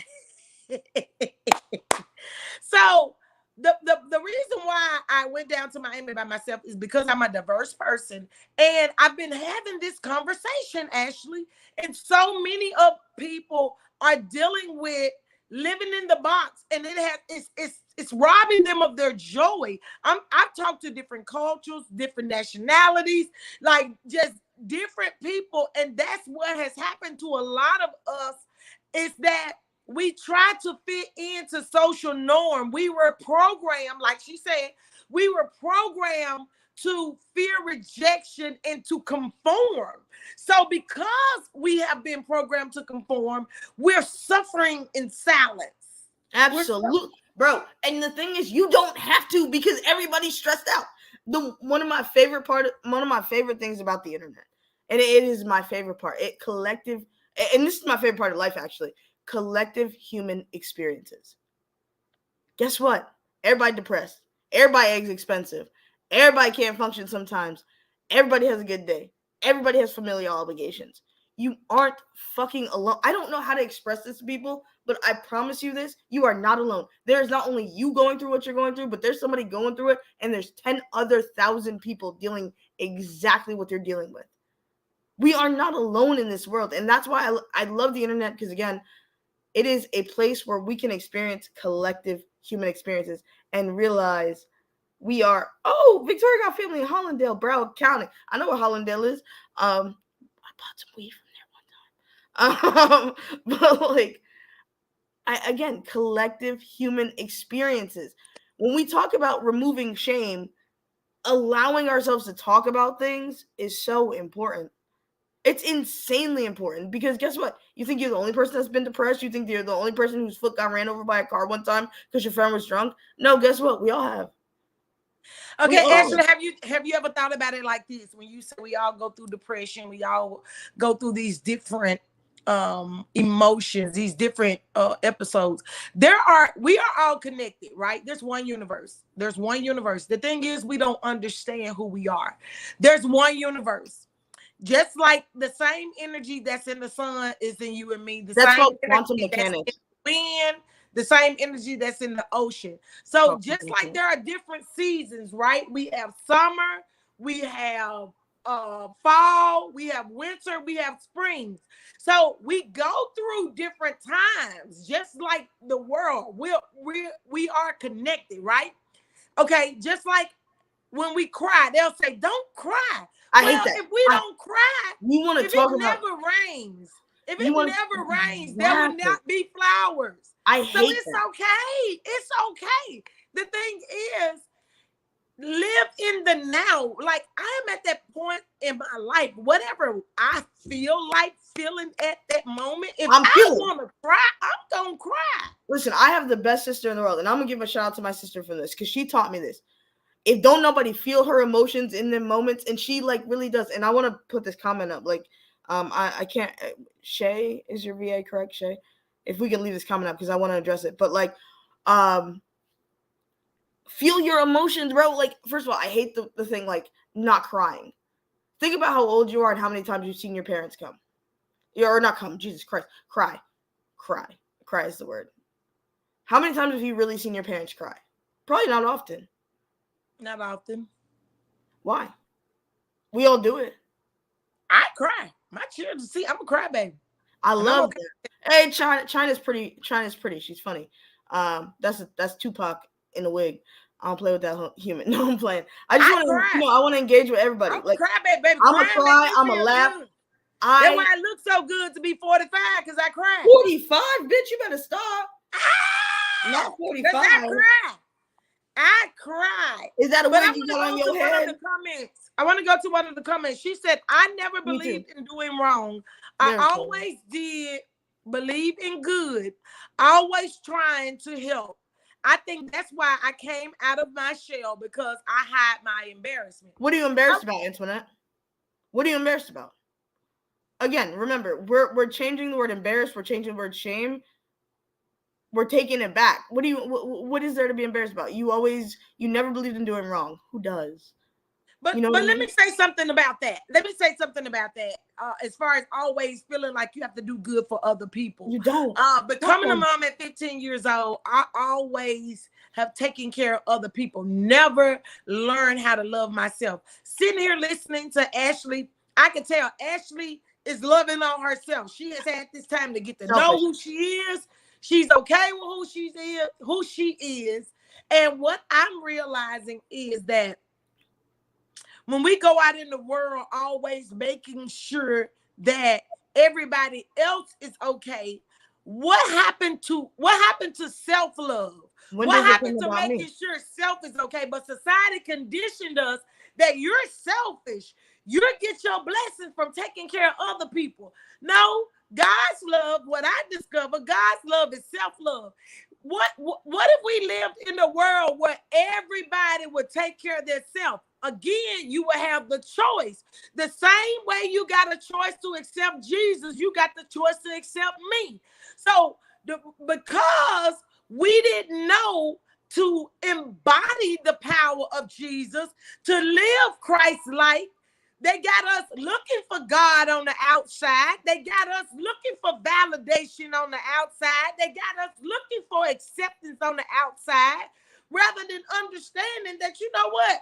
so the reason why I went down to Miami by myself is because I'm a diverse person, and I've been having this conversation, Ashley, and so many of people are dealing with living in the box, and it's robbing them of their joy. I've talked to different cultures, different nationalities, like just different people, and that's what has happened to a lot of us, is that we try to fit into social norm. We were programmed, like she said, we were programmed to fear rejection and to conform. So because we have been programmed to conform, we're suffering in silence. Absolutely, bro. And the thing is, you don't have to, because everybody's stressed out. One of my favorite things about the internet, and it is my favorite part, and this is my favorite part of life, actually. Collective human experiences. Guess what? Everybody depressed. Everybody eggs expensive. Everybody can't function sometimes. Everybody has a good day. Everybody has familial obligations. You aren't fucking alone. I don't know how to express this to people, but I promise you this, you are not alone. There's not only you going through what you're going through, but there's somebody going through it, and there's 10,000 people dealing exactly what you're dealing with. We are not alone in this world, and that's why I love the internet, because again, it is a place where we can experience collective human experiences and realize we are, Victoria got family in Hollandale, Broward County. I know where Hollandale is. I bought some weed from there one time. But like, again, collective human experiences. When we talk about removing shame, allowing ourselves to talk about things is so important. It's insanely important, because guess what? You think you're the only person that's been depressed? You think you're the only person whose foot got ran over by a car one time because your friend was drunk? No, guess what? We all have. Okay, Ashley, have you ever thought about it like this? When you say we all go through depression, we all go through these different emotions, these different episodes. We are all connected, right? There's one universe. The thing is, we don't understand who we are. There's one universe. Just like the same energy that's in the sun is in you and me. That's called quantum mechanics. Wind, the same energy that's in the ocean. So just like there are different seasons, right? We have summer, we have fall, we have winter, we have spring. So we go through different times, just like the world. We are connected, right? Okay, just like when we cry, they'll say, "Don't cry." I hate that. If we don't cry, you want to talk about. If it never rains, there will not be flowers. I hate so it's that. Okay. It's okay. The thing is, live in the now. Like, I'm at that point in my life, whatever I feel like feeling at that moment, if I want to cry, I'm going to cry. Listen, I have the best sister in the world, and I'm going to give a shout out to my sister for this, because she taught me this. If don't nobody feel her emotions in the moments, and she like really does. And I want to put this comment up. Like, I can't. Shay, is your VA correct, Shay? If we can leave this comment up, because I want to address it. But like, feel your emotions, bro. Like, first of all, I hate the thing like not crying. Think about how old you are and how many times you've seen your parents come, or not come. Jesus Christ, cry is the word. How many times have you really seen your parents cry? Probably not often. Not often. Why? We all do it. I cry. My children see I'm a crybaby. I love that. Hey, China's pretty. She's funny. That's Tupac in a wig. I don't play with that human. No, I'm playing. I want to engage with everybody. I'm like, crybaby, baby. I'm a cry. I'm a laugh. That's why I look so good to be 45, because I cry. 45, bitch. You better stop. Not 45. I cry. Is that a wig you got on your head? I want to go to one of the comments. She said, I never believed in doing wrong. I always did believe in good, always trying to help. I think that's why I came out of my shell, because I hide my embarrassment. What are you embarrassed about, Antoinette? What are you embarrassed about? Again, remember, we're changing the word embarrassed. We're changing the word shame. We're taking it back. What is there to be embarrassed about? You never believed in doing wrong. Who does? But let me say something about that. As far as always feeling like you have to do good for other people. You don't. Becoming a mom at 15 years old, I always have taken care of other people. Never learned how to love myself. Sitting here listening to Ashley, I can tell Ashley is loving on herself. She has had this time to get to know who she is. She's okay with who she is. And what I'm realizing is that when we go out in the world, always making sure that everybody else is okay. What happened to self-love? What happened to making sure self is okay? But society conditioned us that you're selfish. You get your blessings from taking care of other people. No, God's love, what I discovered, God's love is self-love. What if we lived in a world where everybody would take care of themselves? Again, you will have the choice. The same way you got a choice to accept Jesus, you got the choice to accept me. So because we didn't know to embody the power of Jesus, to live Christ-like, they got us looking for God on the outside. They got us looking for validation on the outside. They got us looking for acceptance on the outside, rather than understanding that, you know what?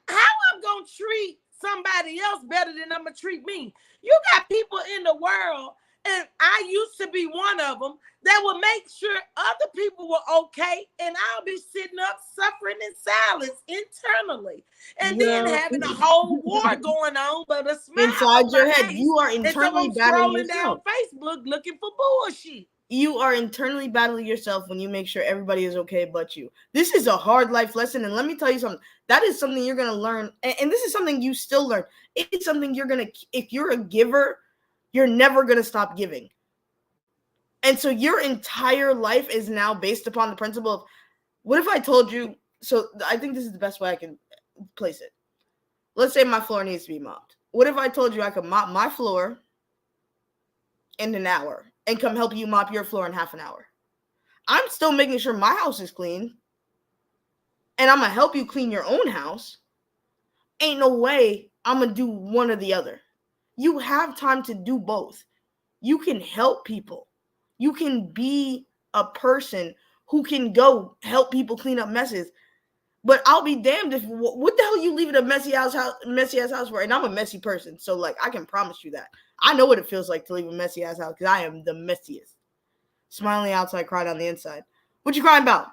How I'm going to treat somebody else better than I'm going to treat me. You got people in the world, and I used to be one of them, that will make sure other people were okay, and I'll be sitting up suffering in silence internally, and then having a whole war going on, but a smile inside your head. You are internally battling yourself. Down Facebook looking for bullshit. You are internally battling yourself when you make sure everybody is okay but you. This is a hard life lesson, and let me tell you something. That is something you're going to learn, and this is something you still learn. It's something you're going to, if you're a giver, you're never going to stop giving. And so your entire life is now based upon the principle of, what if I told you, so I think this is the best way I can place it. Let's say my floor needs to be mopped. What if I told you I could mop my floor in an hour and come help you mop your floor in half an hour? I'm still making sure my house is clean, and I'm going to help you clean your own house. Ain't no way I'm going to do one or the other. You have time to do both. You can help people. You can be a person who can go help people clean up messes. But I'll be damned if, what the hell you leaving a messy ass house for? And I'm a messy person, so like I can promise you that. I know what it feels like to leave a messy ass house, because I am the messiest. Smiling outside, cried on the inside. What you crying about?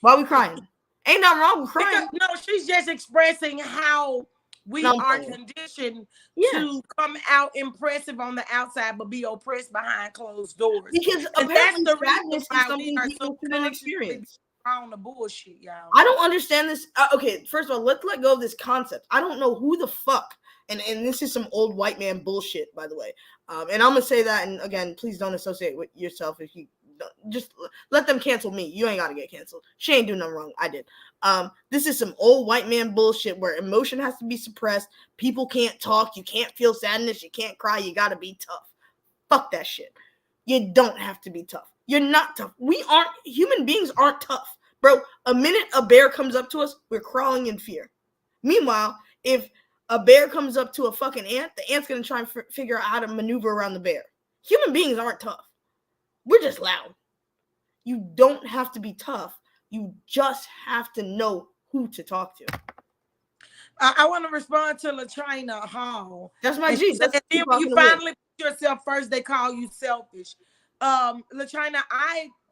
Why are we crying? Ain't nothing wrong with crying. No, she's just expressing how we are conditioned to come out impressive on the outside, but be oppressed behind closed doors. Because apparently that's the reason why we are so experience on the bullshit, y'all. I don't understand this. Okay, first of all, let's let go of this concept. I don't know who the fuck, and this is some old white man bullshit, by the way. And I'm gonna say that, and again, please don't associate with yourself. If you just let them cancel me, you ain't gotta get canceled. She ain't doing nothing wrong. I did. This is some old white man bullshit where emotion has to be suppressed. People can't talk. You can't feel sadness. You can't cry. You gotta be tough. Fuck that shit. You don't have to be tough. You're not tough. Human beings aren't tough. Bro, a minute a bear comes up to us, we're crawling in fear. Meanwhile, if a bear comes up to a fucking ant, the ant's going to try and figure out how to maneuver around the bear. Human beings aren't tough. We're just loud. You don't have to be tough. You just have to know who to talk to. I want to respond to LaChina Hall. That's my G. And then when you finally put yourself first, they call you selfish. LaChina,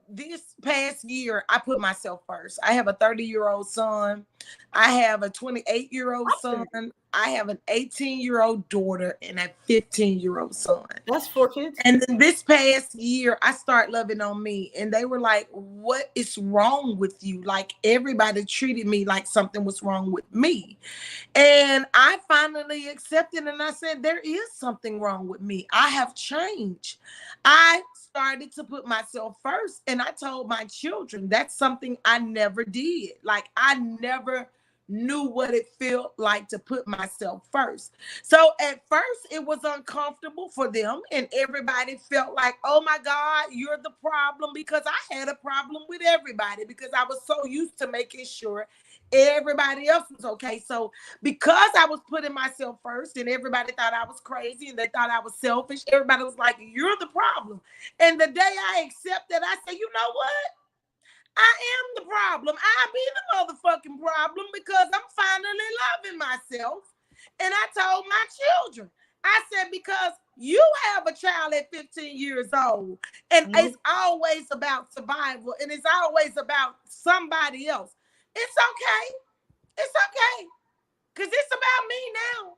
this past year, I put myself first. I have a 30-year-old son. I have a 28-year-old son. I have an 18-year-old daughter and a 15-year-old son. That's 4 kids. And then this past year, I started loving on me. And they were like, what is wrong with you? Like, everybody treated me like something was wrong with me. And I finally accepted, and I said, there is something wrong with me. I have changed. I started to put myself first, and I told my children that's something I never did. Like, I never knew what it felt like to put myself first. So at first it was uncomfortable for them, and everybody felt like, oh my God, you're the problem, because I had a problem with everybody because I was so used to making sure everybody else was okay. So because I was putting myself first and everybody thought I was crazy and they thought I was selfish, everybody was like, you're the problem. And the day I accepted, I said, you know what? I am the problem. I be the motherfucking problem because I'm finally loving myself. And I told my children, I said, because you have a child at 15 years old, and it's always about survival, and it's always about somebody else. It's okay. It's okay. Because it's about me now.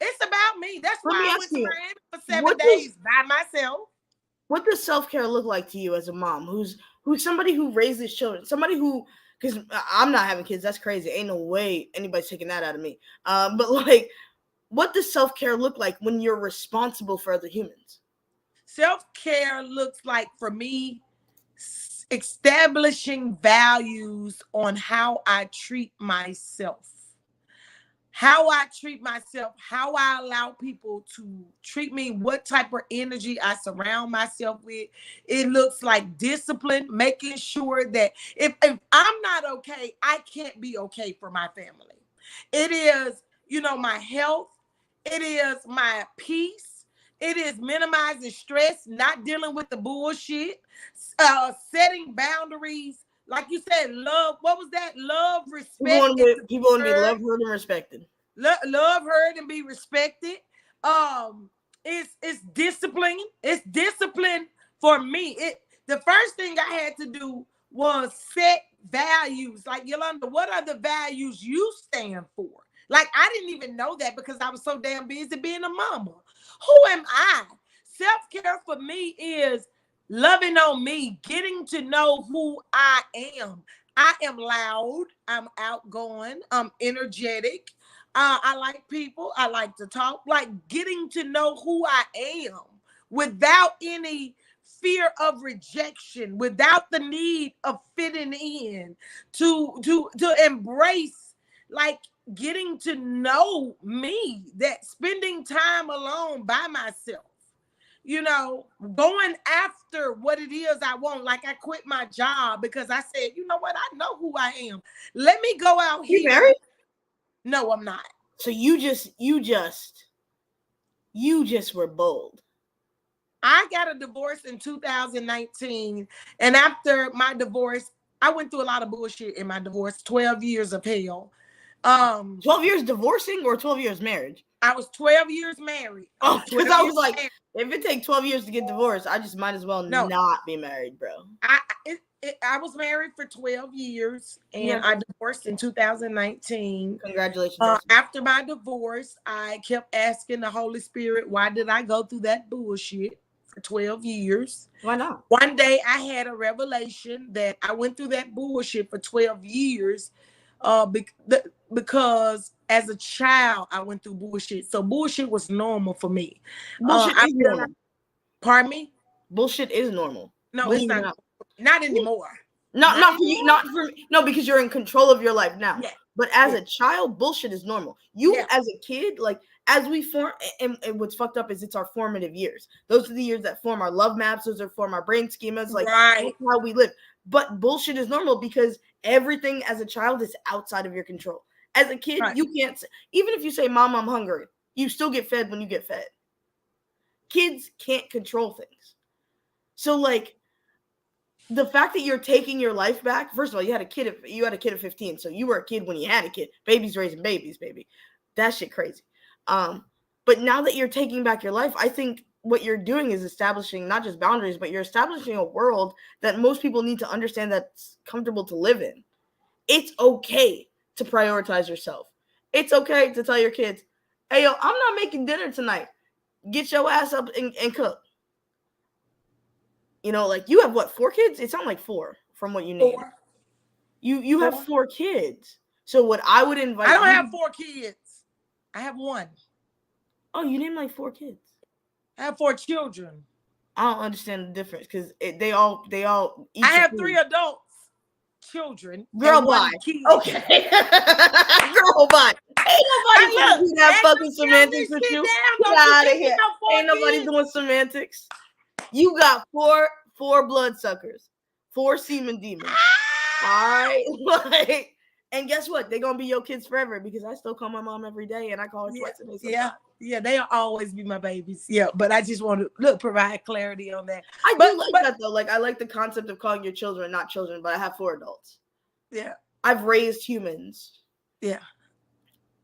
It's about me. That's why I went to Miami for 7 days by myself. What does self-care look like to you as a mom who's somebody who raises children, somebody who, because I'm not having kids, that's crazy. Ain't no way anybody's taking that out of me. But like, what does self-care look like when you're responsible for other humans? Self-care looks like, for me, establishing values on how I treat myself. How I treat myself, how I allow people to treat me, what type of energy I surround myself with. It looks like discipline, making sure that if I'm not okay, I can't be okay for my family. It is, my health. It is my peace. It is minimizing stress, not dealing with the bullshit, setting boundaries. Like you said, love. What was that? Love, respect. People want to be loved, heard, and respected. Love, heard, and be respected. It's discipline. It's discipline for me. The first thing I had to do was set values. Like, Yolanda, what are the values you stand for? Like, I didn't even know that because I was so damn busy being a mama. Who am I? Self-care for me is loving on me, getting to know who I am. I am loud. I'm outgoing. I'm energetic. I like people. I like to talk. Like, getting to know who I am without any fear of rejection, without the need of fitting in, to embrace, like, getting to know me, that spending time alone by myself, going after what it is I want. Like, I quit my job because I said, you know what? I know who I am. Let me go out here. You married? No, I'm not. So you just were bold. I got a divorce in 2019. And after my divorce, I went through a lot of bullshit in my divorce, 12 years of hell. 12 years divorcing or 12 years marriage? I was 12 years married. Oh, because I was like, married. If it takes 12 years to get divorced, I just might as well not be married, bro. I was married for 12 years and I divorced in 2019. Congratulations. After my divorce, I kept asking the Holy Spirit, why did I go through that bullshit for 12 years? Why not? One day I had a revelation that I went through that bullshit for 12 years because as a child, I went through bullshit. So bullshit was normal for me. Bullshit is normal. Pardon me? Bullshit is normal. No, it's not. Not anymore. Not for you. Not for me. No, because you're in control of your life now. Yeah. But as a child, bullshit is normal. As a kid, like, as we form, and what's fucked up is it's our formative years. Those are the years that form our love maps. Those are form our brain schemas. Like, that's how we live. But bullshit is normal because everything as a child is outside of your control. As a kid, you can't. Even if you say, "Mom, I'm hungry," you still get fed when you get fed. Kids can't control things. So, like, the fact that you're taking your life back, first of all, you had a kid at 15, so you were a kid when you had a kid. Babies raising babies, baby. That shit crazy. But now that you're taking back your life, I think what you're doing is establishing not just boundaries, but you're establishing a world that most people need to understand that's comfortable to live in. It's okay to prioritize yourself. It's okay to tell your kids, hey, yo, I'm not making dinner tonight. Get your ass up and cook. Like, you have what, 4 kids? It sounds like 4 from what you named. 4. You have 4 kids. So what I would invite I don't have 4 kids. I have 1. Oh, you named like 4 kids. I have 4 children. I don't understand the difference because they all eat. I have 3 adults, children, Girl, and 1 bye. kid. Okay. Girl, bye. Ain't nobody gonna do that fucking semantics with you. Get out of here. Ain't nobody doing semantics. You got four bloodsuckers, 4 semen demons. All right. Like, and guess what? They're gonna be your kids forever because I still call my mom every day and I call her twice a day sometimes. Yeah, they'll always be my babies. Yeah, but I just want to provide clarity on that. I do like that though. Like I like the concept of calling your children not children, but I have 4 adults. Yeah. I've raised humans. Yeah.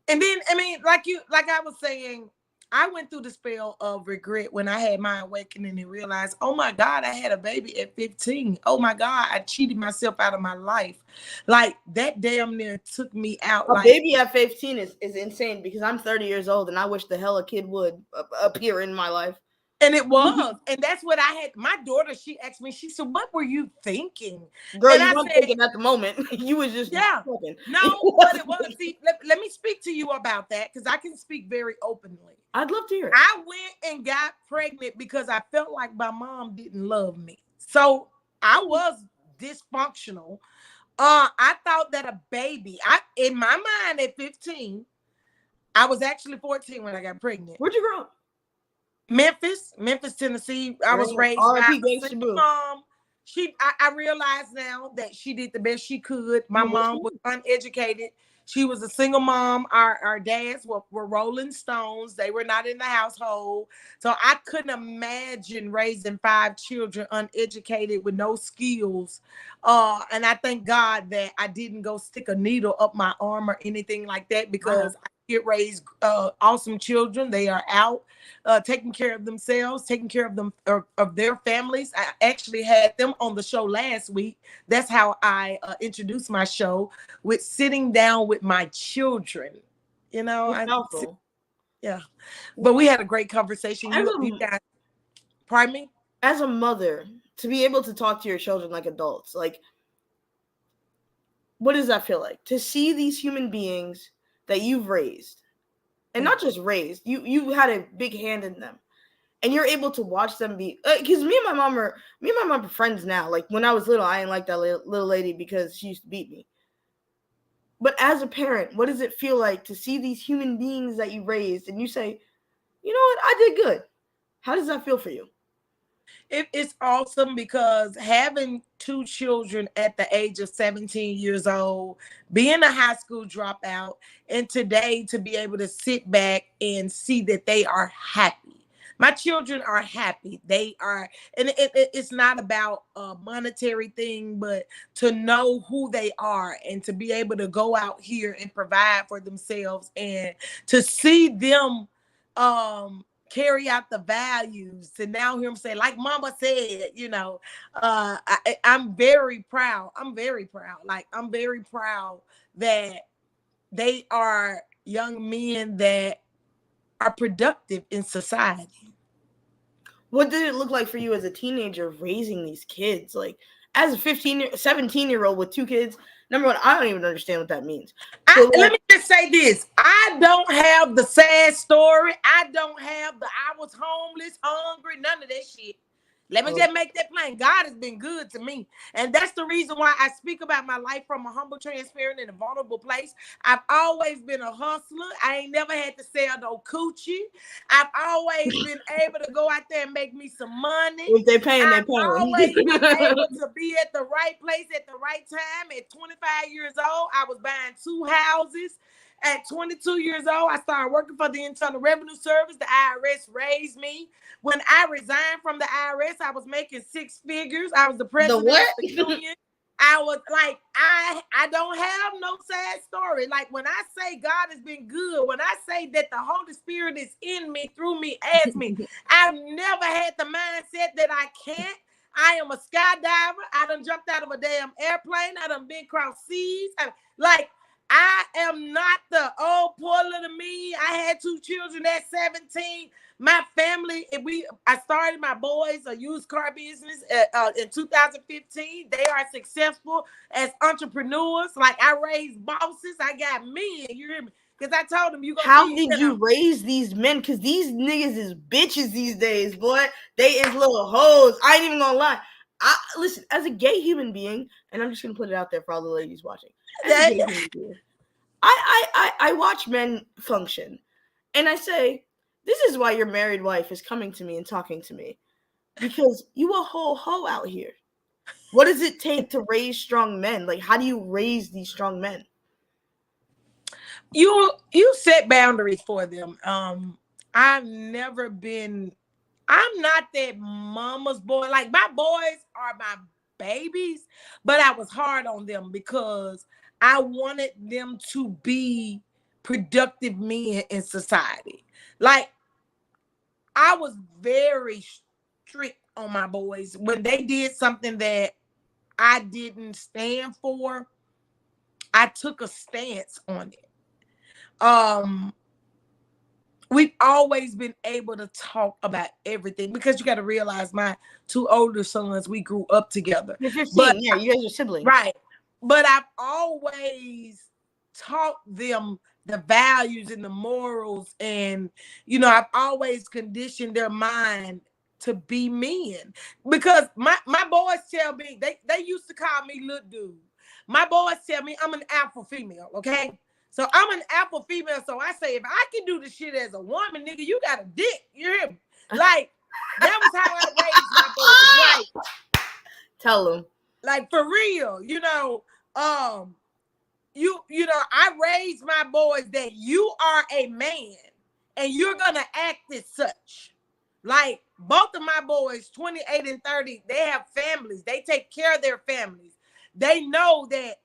And then I mean, like I was saying, I went through the spell of regret when I had my awakening and realized, oh my God, I had a baby at 15. Oh my God, I cheated myself out of my life. Like that damn near took me out. A baby at 15 is insane because I'm 30 years old and I wish the hell a kid would appear in my life. And it was. And that's what I had. My daughter, she asked me, she said, what were you thinking? Girl, and you weren't thinking at the moment. You was just talking. No, but it was. See, let me speak to you about that because I can speak very openly. I'd love to hear it. I went and got pregnant because I felt like my mom didn't love me. So I was dysfunctional. I thought that a baby, in my mind at 15, I was actually 14 when I got pregnant. Where'd you grow up? Memphis, Tennessee. I was raised by a single mom. I realize now that she did the best she could. My mom was uneducated. She was a single mom. Our dads were Rolling Stones. They were not in the household. So I couldn't imagine raising 5 children uneducated with no skills. And I thank God that I didn't go stick a needle up my arm or anything like that because I did raise awesome children. They are out taking care of themselves, taking care of them of their families. I actually had them on the show last week. That's how I introduced my show, with sitting down with my children. You know, yeah. But we had a great conversation. You guys, pardon me? As a mother, to be able to talk to your children like adults, like, what does that feel like? To see these human beings that you've raised, and not just raised, you had a big hand in them, and you're able to watch them be. Because me and my mom are friends now. Like when I was little, I didn't like that little lady because she used to beat me. But as a parent, what does it feel like to see these human beings that you raised, and you say, you know what, I did good? How does that feel for you? It's awesome because having 2 children at the age of 17 years old, being a high school dropout, and today to be able to sit back and see that they are happy. My children are happy. They are, and it's not about a monetary thing, but to know who they are and to be able to go out here and provide for themselves and to see them carry out the values, and now hear him say, like Mama said, you know, I'm very proud. I'm very proud. Like, I'm very proud that they are young men that are productive in society. What did it look like for you as a teenager raising these kids? Like, as a 17-year-old with 2 kids, number one, I don't even understand what that means. Let me just say this. I don't have the sad story. I don't have the I was homeless, hungry, none of that shit. Let me just make that plain. God has been good to me. And that's the reason why I speak about my life from a humble, transparent, and a vulnerable place. I've always been a hustler. I ain't never had to sell no coochie. I've always been able to go out there and make me some money. If they're paying, they're paying. I've always been able to be at the right place at the right time. At 25 years old, I was buying 2 houses. At 22 years old, I started working for the Internal Revenue Service. The IRS raised me. When I resigned from the IRS, I was making 6 figures. I was the president of the union. I was like, I don't have no sad story. Like, when I say God has been good, when I say that the Holy Spirit is in me, through me, as me, I've never had the mindset that I can't. I am a skydiver. I done jumped out of a damn airplane. I done been across seas. I am not the old poor little me. I had 2 children at 17. My family, I started my boys a used car business in 2015. They are successful as entrepreneurs. Like, I raised bosses. I got men. You hear me? Because I told him, how did you raise these men? Because these niggas is bitches these days, boy. They is little hoes. I ain't even gonna lie. Listen, as a gay human being, and I'm just gonna put it out there for all the ladies watching. As a gay human being, I watch men function, and I say, this is why your married wife is coming to me and talking to me, because you a whole hoe out here. What does it take to raise strong men? Like, how do you raise these strong men? You set boundaries for them. I'm not that mama's boy. Like, my boys are my babies, but I was hard on them because I wanted them to be productive men in society. Like, I was very strict on my boys. When they did something that I didn't stand for, I took a stance on it. We've always been able to talk about everything, because you got to realize my two older sons, we grew up together. You're 15, yeah, you guys are siblings. Right. But I've always taught them the values and the morals, and I've always conditioned their mind to be men, because my boys tell me, they used to call me little dude. My boys tell me I'm an alpha female, okay? So I'm an alpha female. So I say, if I can do the shit as a woman, nigga, you got a dick. You hear me? Like, that was how I raised my boys. Like, tell them. Like, for real, I raised my boys that you are a man and you're gonna act as such. Like, both of my boys, 28 and 30, they have families. They take care of their families. They know that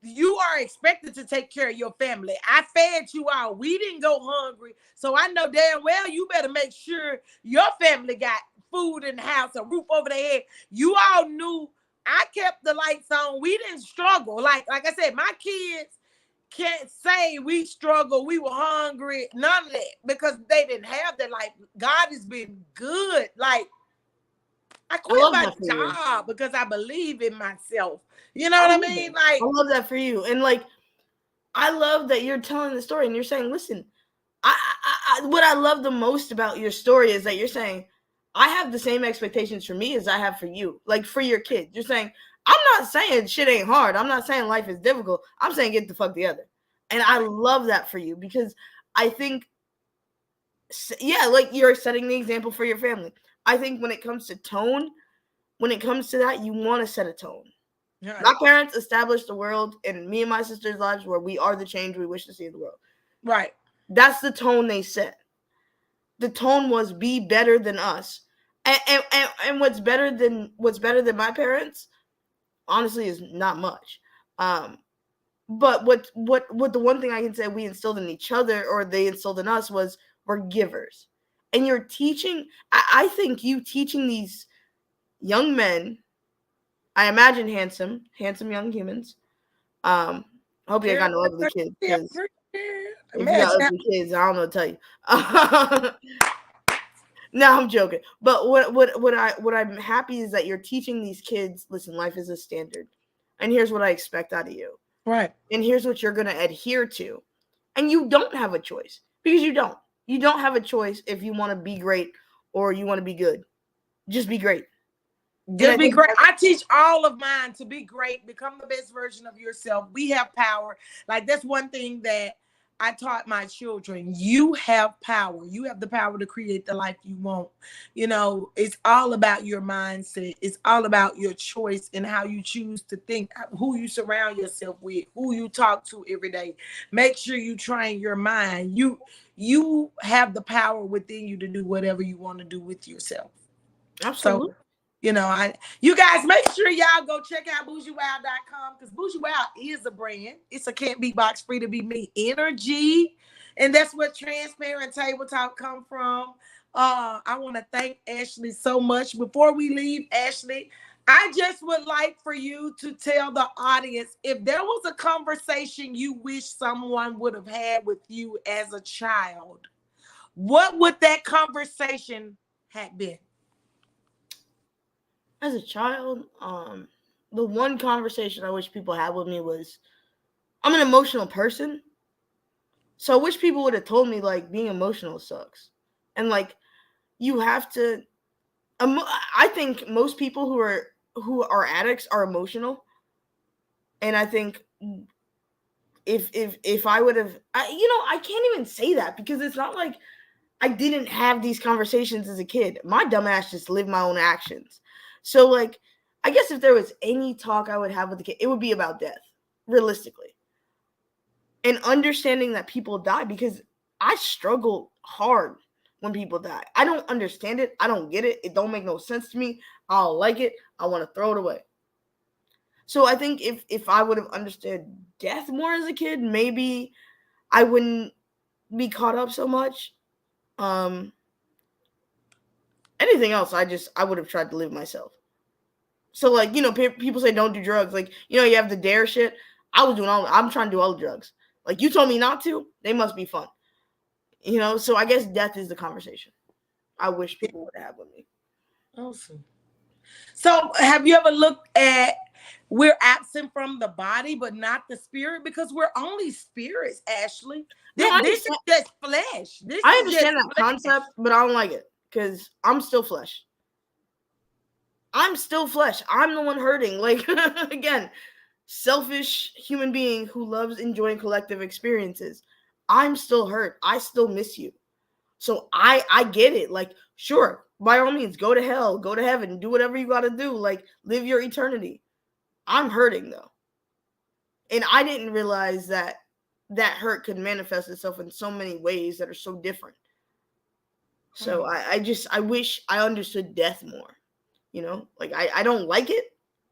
you are expected to take care of your family. I fed you out. We didn't go hungry. So I know damn well you better make sure your family got food in the house, a roof over their head. You all knew I kept the lights on. We didn't struggle. Like I said, my kids can't say we struggled, we were hungry, none of that, because they didn't have that. Like, God has been good. Like, I quit my job because I believe in myself. You know what I mean? Like, I love that for you. And like, I love that you're telling the story and you're saying, listen, what I love the most about your story is that you're saying, I have the same expectations for me as I have for you, like for your kids. You're saying, I'm not saying shit ain't hard. I'm not saying life is difficult. I'm saying get the fuck together. And I love that for you, because I think, yeah, like, you're setting the example for your family. I think when it comes to tone, when it comes to that, you want to set a tone. Yeah. My parents established the world in me and my sister's lives where we are the change we wish to see in the world. Right. That's the tone they set. The tone was be better than us. And what's better than my parents, honestly, is not much. But what the one thing I can say we instilled in each other, or they instilled in us, was we're givers. And you're teaching, I think you teaching these young men, I imagine handsome young humans. I hope you got no ugly kids. If you got ugly kids, I don't know what to tell you. No, I'm joking. But what I'm happy is that you're teaching these kids, listen, life is a standard. And here's what I expect out of you. Right. And here's what you're going to adhere to. And you don't have a choice, because you don't. You don't have a choice if you want to be great or you want to be good. Just be great. Just be great. I teach all of mine to be great, become the best version of yourself. We have power. Like, that's one thing that I taught my children. You have power. You have the power to create the life you want. It's all about your mindset. It's all about your choice and how you choose to think, who you surround yourself with, who you talk to every day. Make sure you train your mind. You have the power within you to do whatever you want to do with yourself. Absolutely. So, you guys make sure y'all go check out BougieWild.com, because Bougie Wild is a brand. It's a can't be box free to be me energy. And that's what Transparent Table Talk come from. I want to thank Ashley so much. Before we leave, Ashley, I just would like for you to tell the audience, if there was a conversation you wish someone would have had with you as a child, what would that conversation have been? As a child, the one conversation I wish people had with me was, I'm an emotional person. So I wish people would have told me, like, being emotional sucks. And, like, you have to, I think most people who are addicts are emotional. And I think if I would have, I can't even say that because it's not like I didn't have these conversations as a kid. My dumbass just lived my own actions. So, like, I guess if there was any talk I would have with the kid, it would be about death, realistically. And understanding that people die, because I struggle hard when people die. I don't understand it. I don't get it. It don't make no sense to me. I don't like it. I want to throw it away. So I think if I would have understood death more as a kid, maybe I wouldn't be caught up so much. Anything else, I would have tried to live myself. So, like, people say don't do drugs. Like, you have the dare shit. I'm trying to do all the drugs. Like, you told me not to, they must be fun. So I guess death is the conversation I wish people would have with me. Awesome. So have you ever looked at, we're absent from the body, but not the spirit, because we're only spirits, Ashley. This is just flesh. I understand that concept, but I don't like it because I'm still flesh. I'm still flesh. I'm the one hurting. Like, again, selfish human being who loves enjoying collective experiences. I'm still hurt. I still miss you. So I get it. Like, sure, by all means, go to hell, go to heaven, do whatever you got to do. Like, live your eternity. I'm hurting, though. And I didn't realize that hurt could manifest itself in so many ways that are so different. So I wish I understood death more. Like, I don't like it.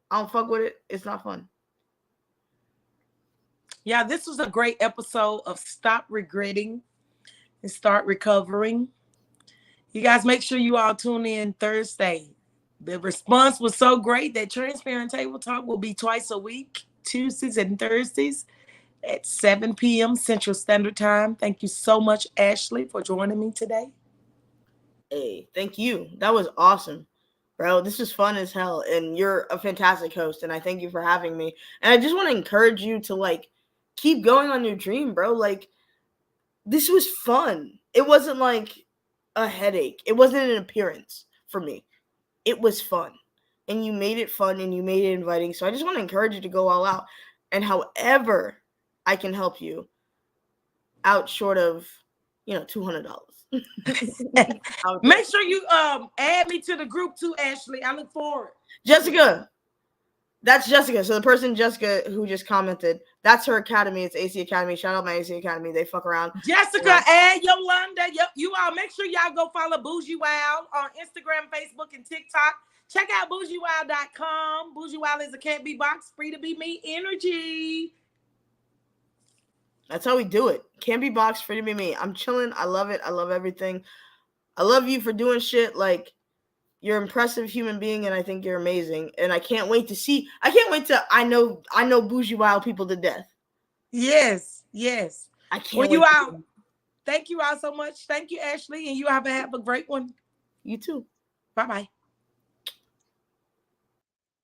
I don't fuck with it. It's not fun. Yeah, this was a great episode of Stop Regretting and Start Recovering. You guys make sure you all tune in Thursday. The response was so great that Transparent Table Talk will be twice a week, Tuesdays and Thursdays at 7 p.m. Central Standard Time. Thank you so much, Ashley, for joining me today. Hey, thank you. That was awesome. Bro, this was fun as hell, and you're a fantastic host, and I thank you for having me. And I just want to encourage you to, like, keep going on your dream, bro. Like, this was fun. It wasn't like a headache. It wasn't an appearance for me. It was fun, and you made it fun, and you made it inviting. So I just want to encourage you to go all out, and however I can help you out short of, $200. Make sure you add me to the group too, Ashley. I look forward. Jessica. That's Jessica. So the person, Jessica, who just commented, that's her academy. It's AC Academy. Shout out my AC Academy. They fuck around. Jessica, add Yolanda. You all make sure y'all go follow Bougie Wild on Instagram, Facebook, and TikTok. Check out bougiewild.com. Bougie Wild is a can't be box, free to be me energy. That's how we do it. Can't be boxed, free to be me. I'm chilling. I love it. I love everything. I love you for doing shit. Like, you're an impressive human being, and I think you're amazing. And I can't wait to see. I know Bougie Wild people to death. Yes. I can't wait. You out. Thank you all so much. Thank you, Ashley, and you have a great one. You too. Bye-bye.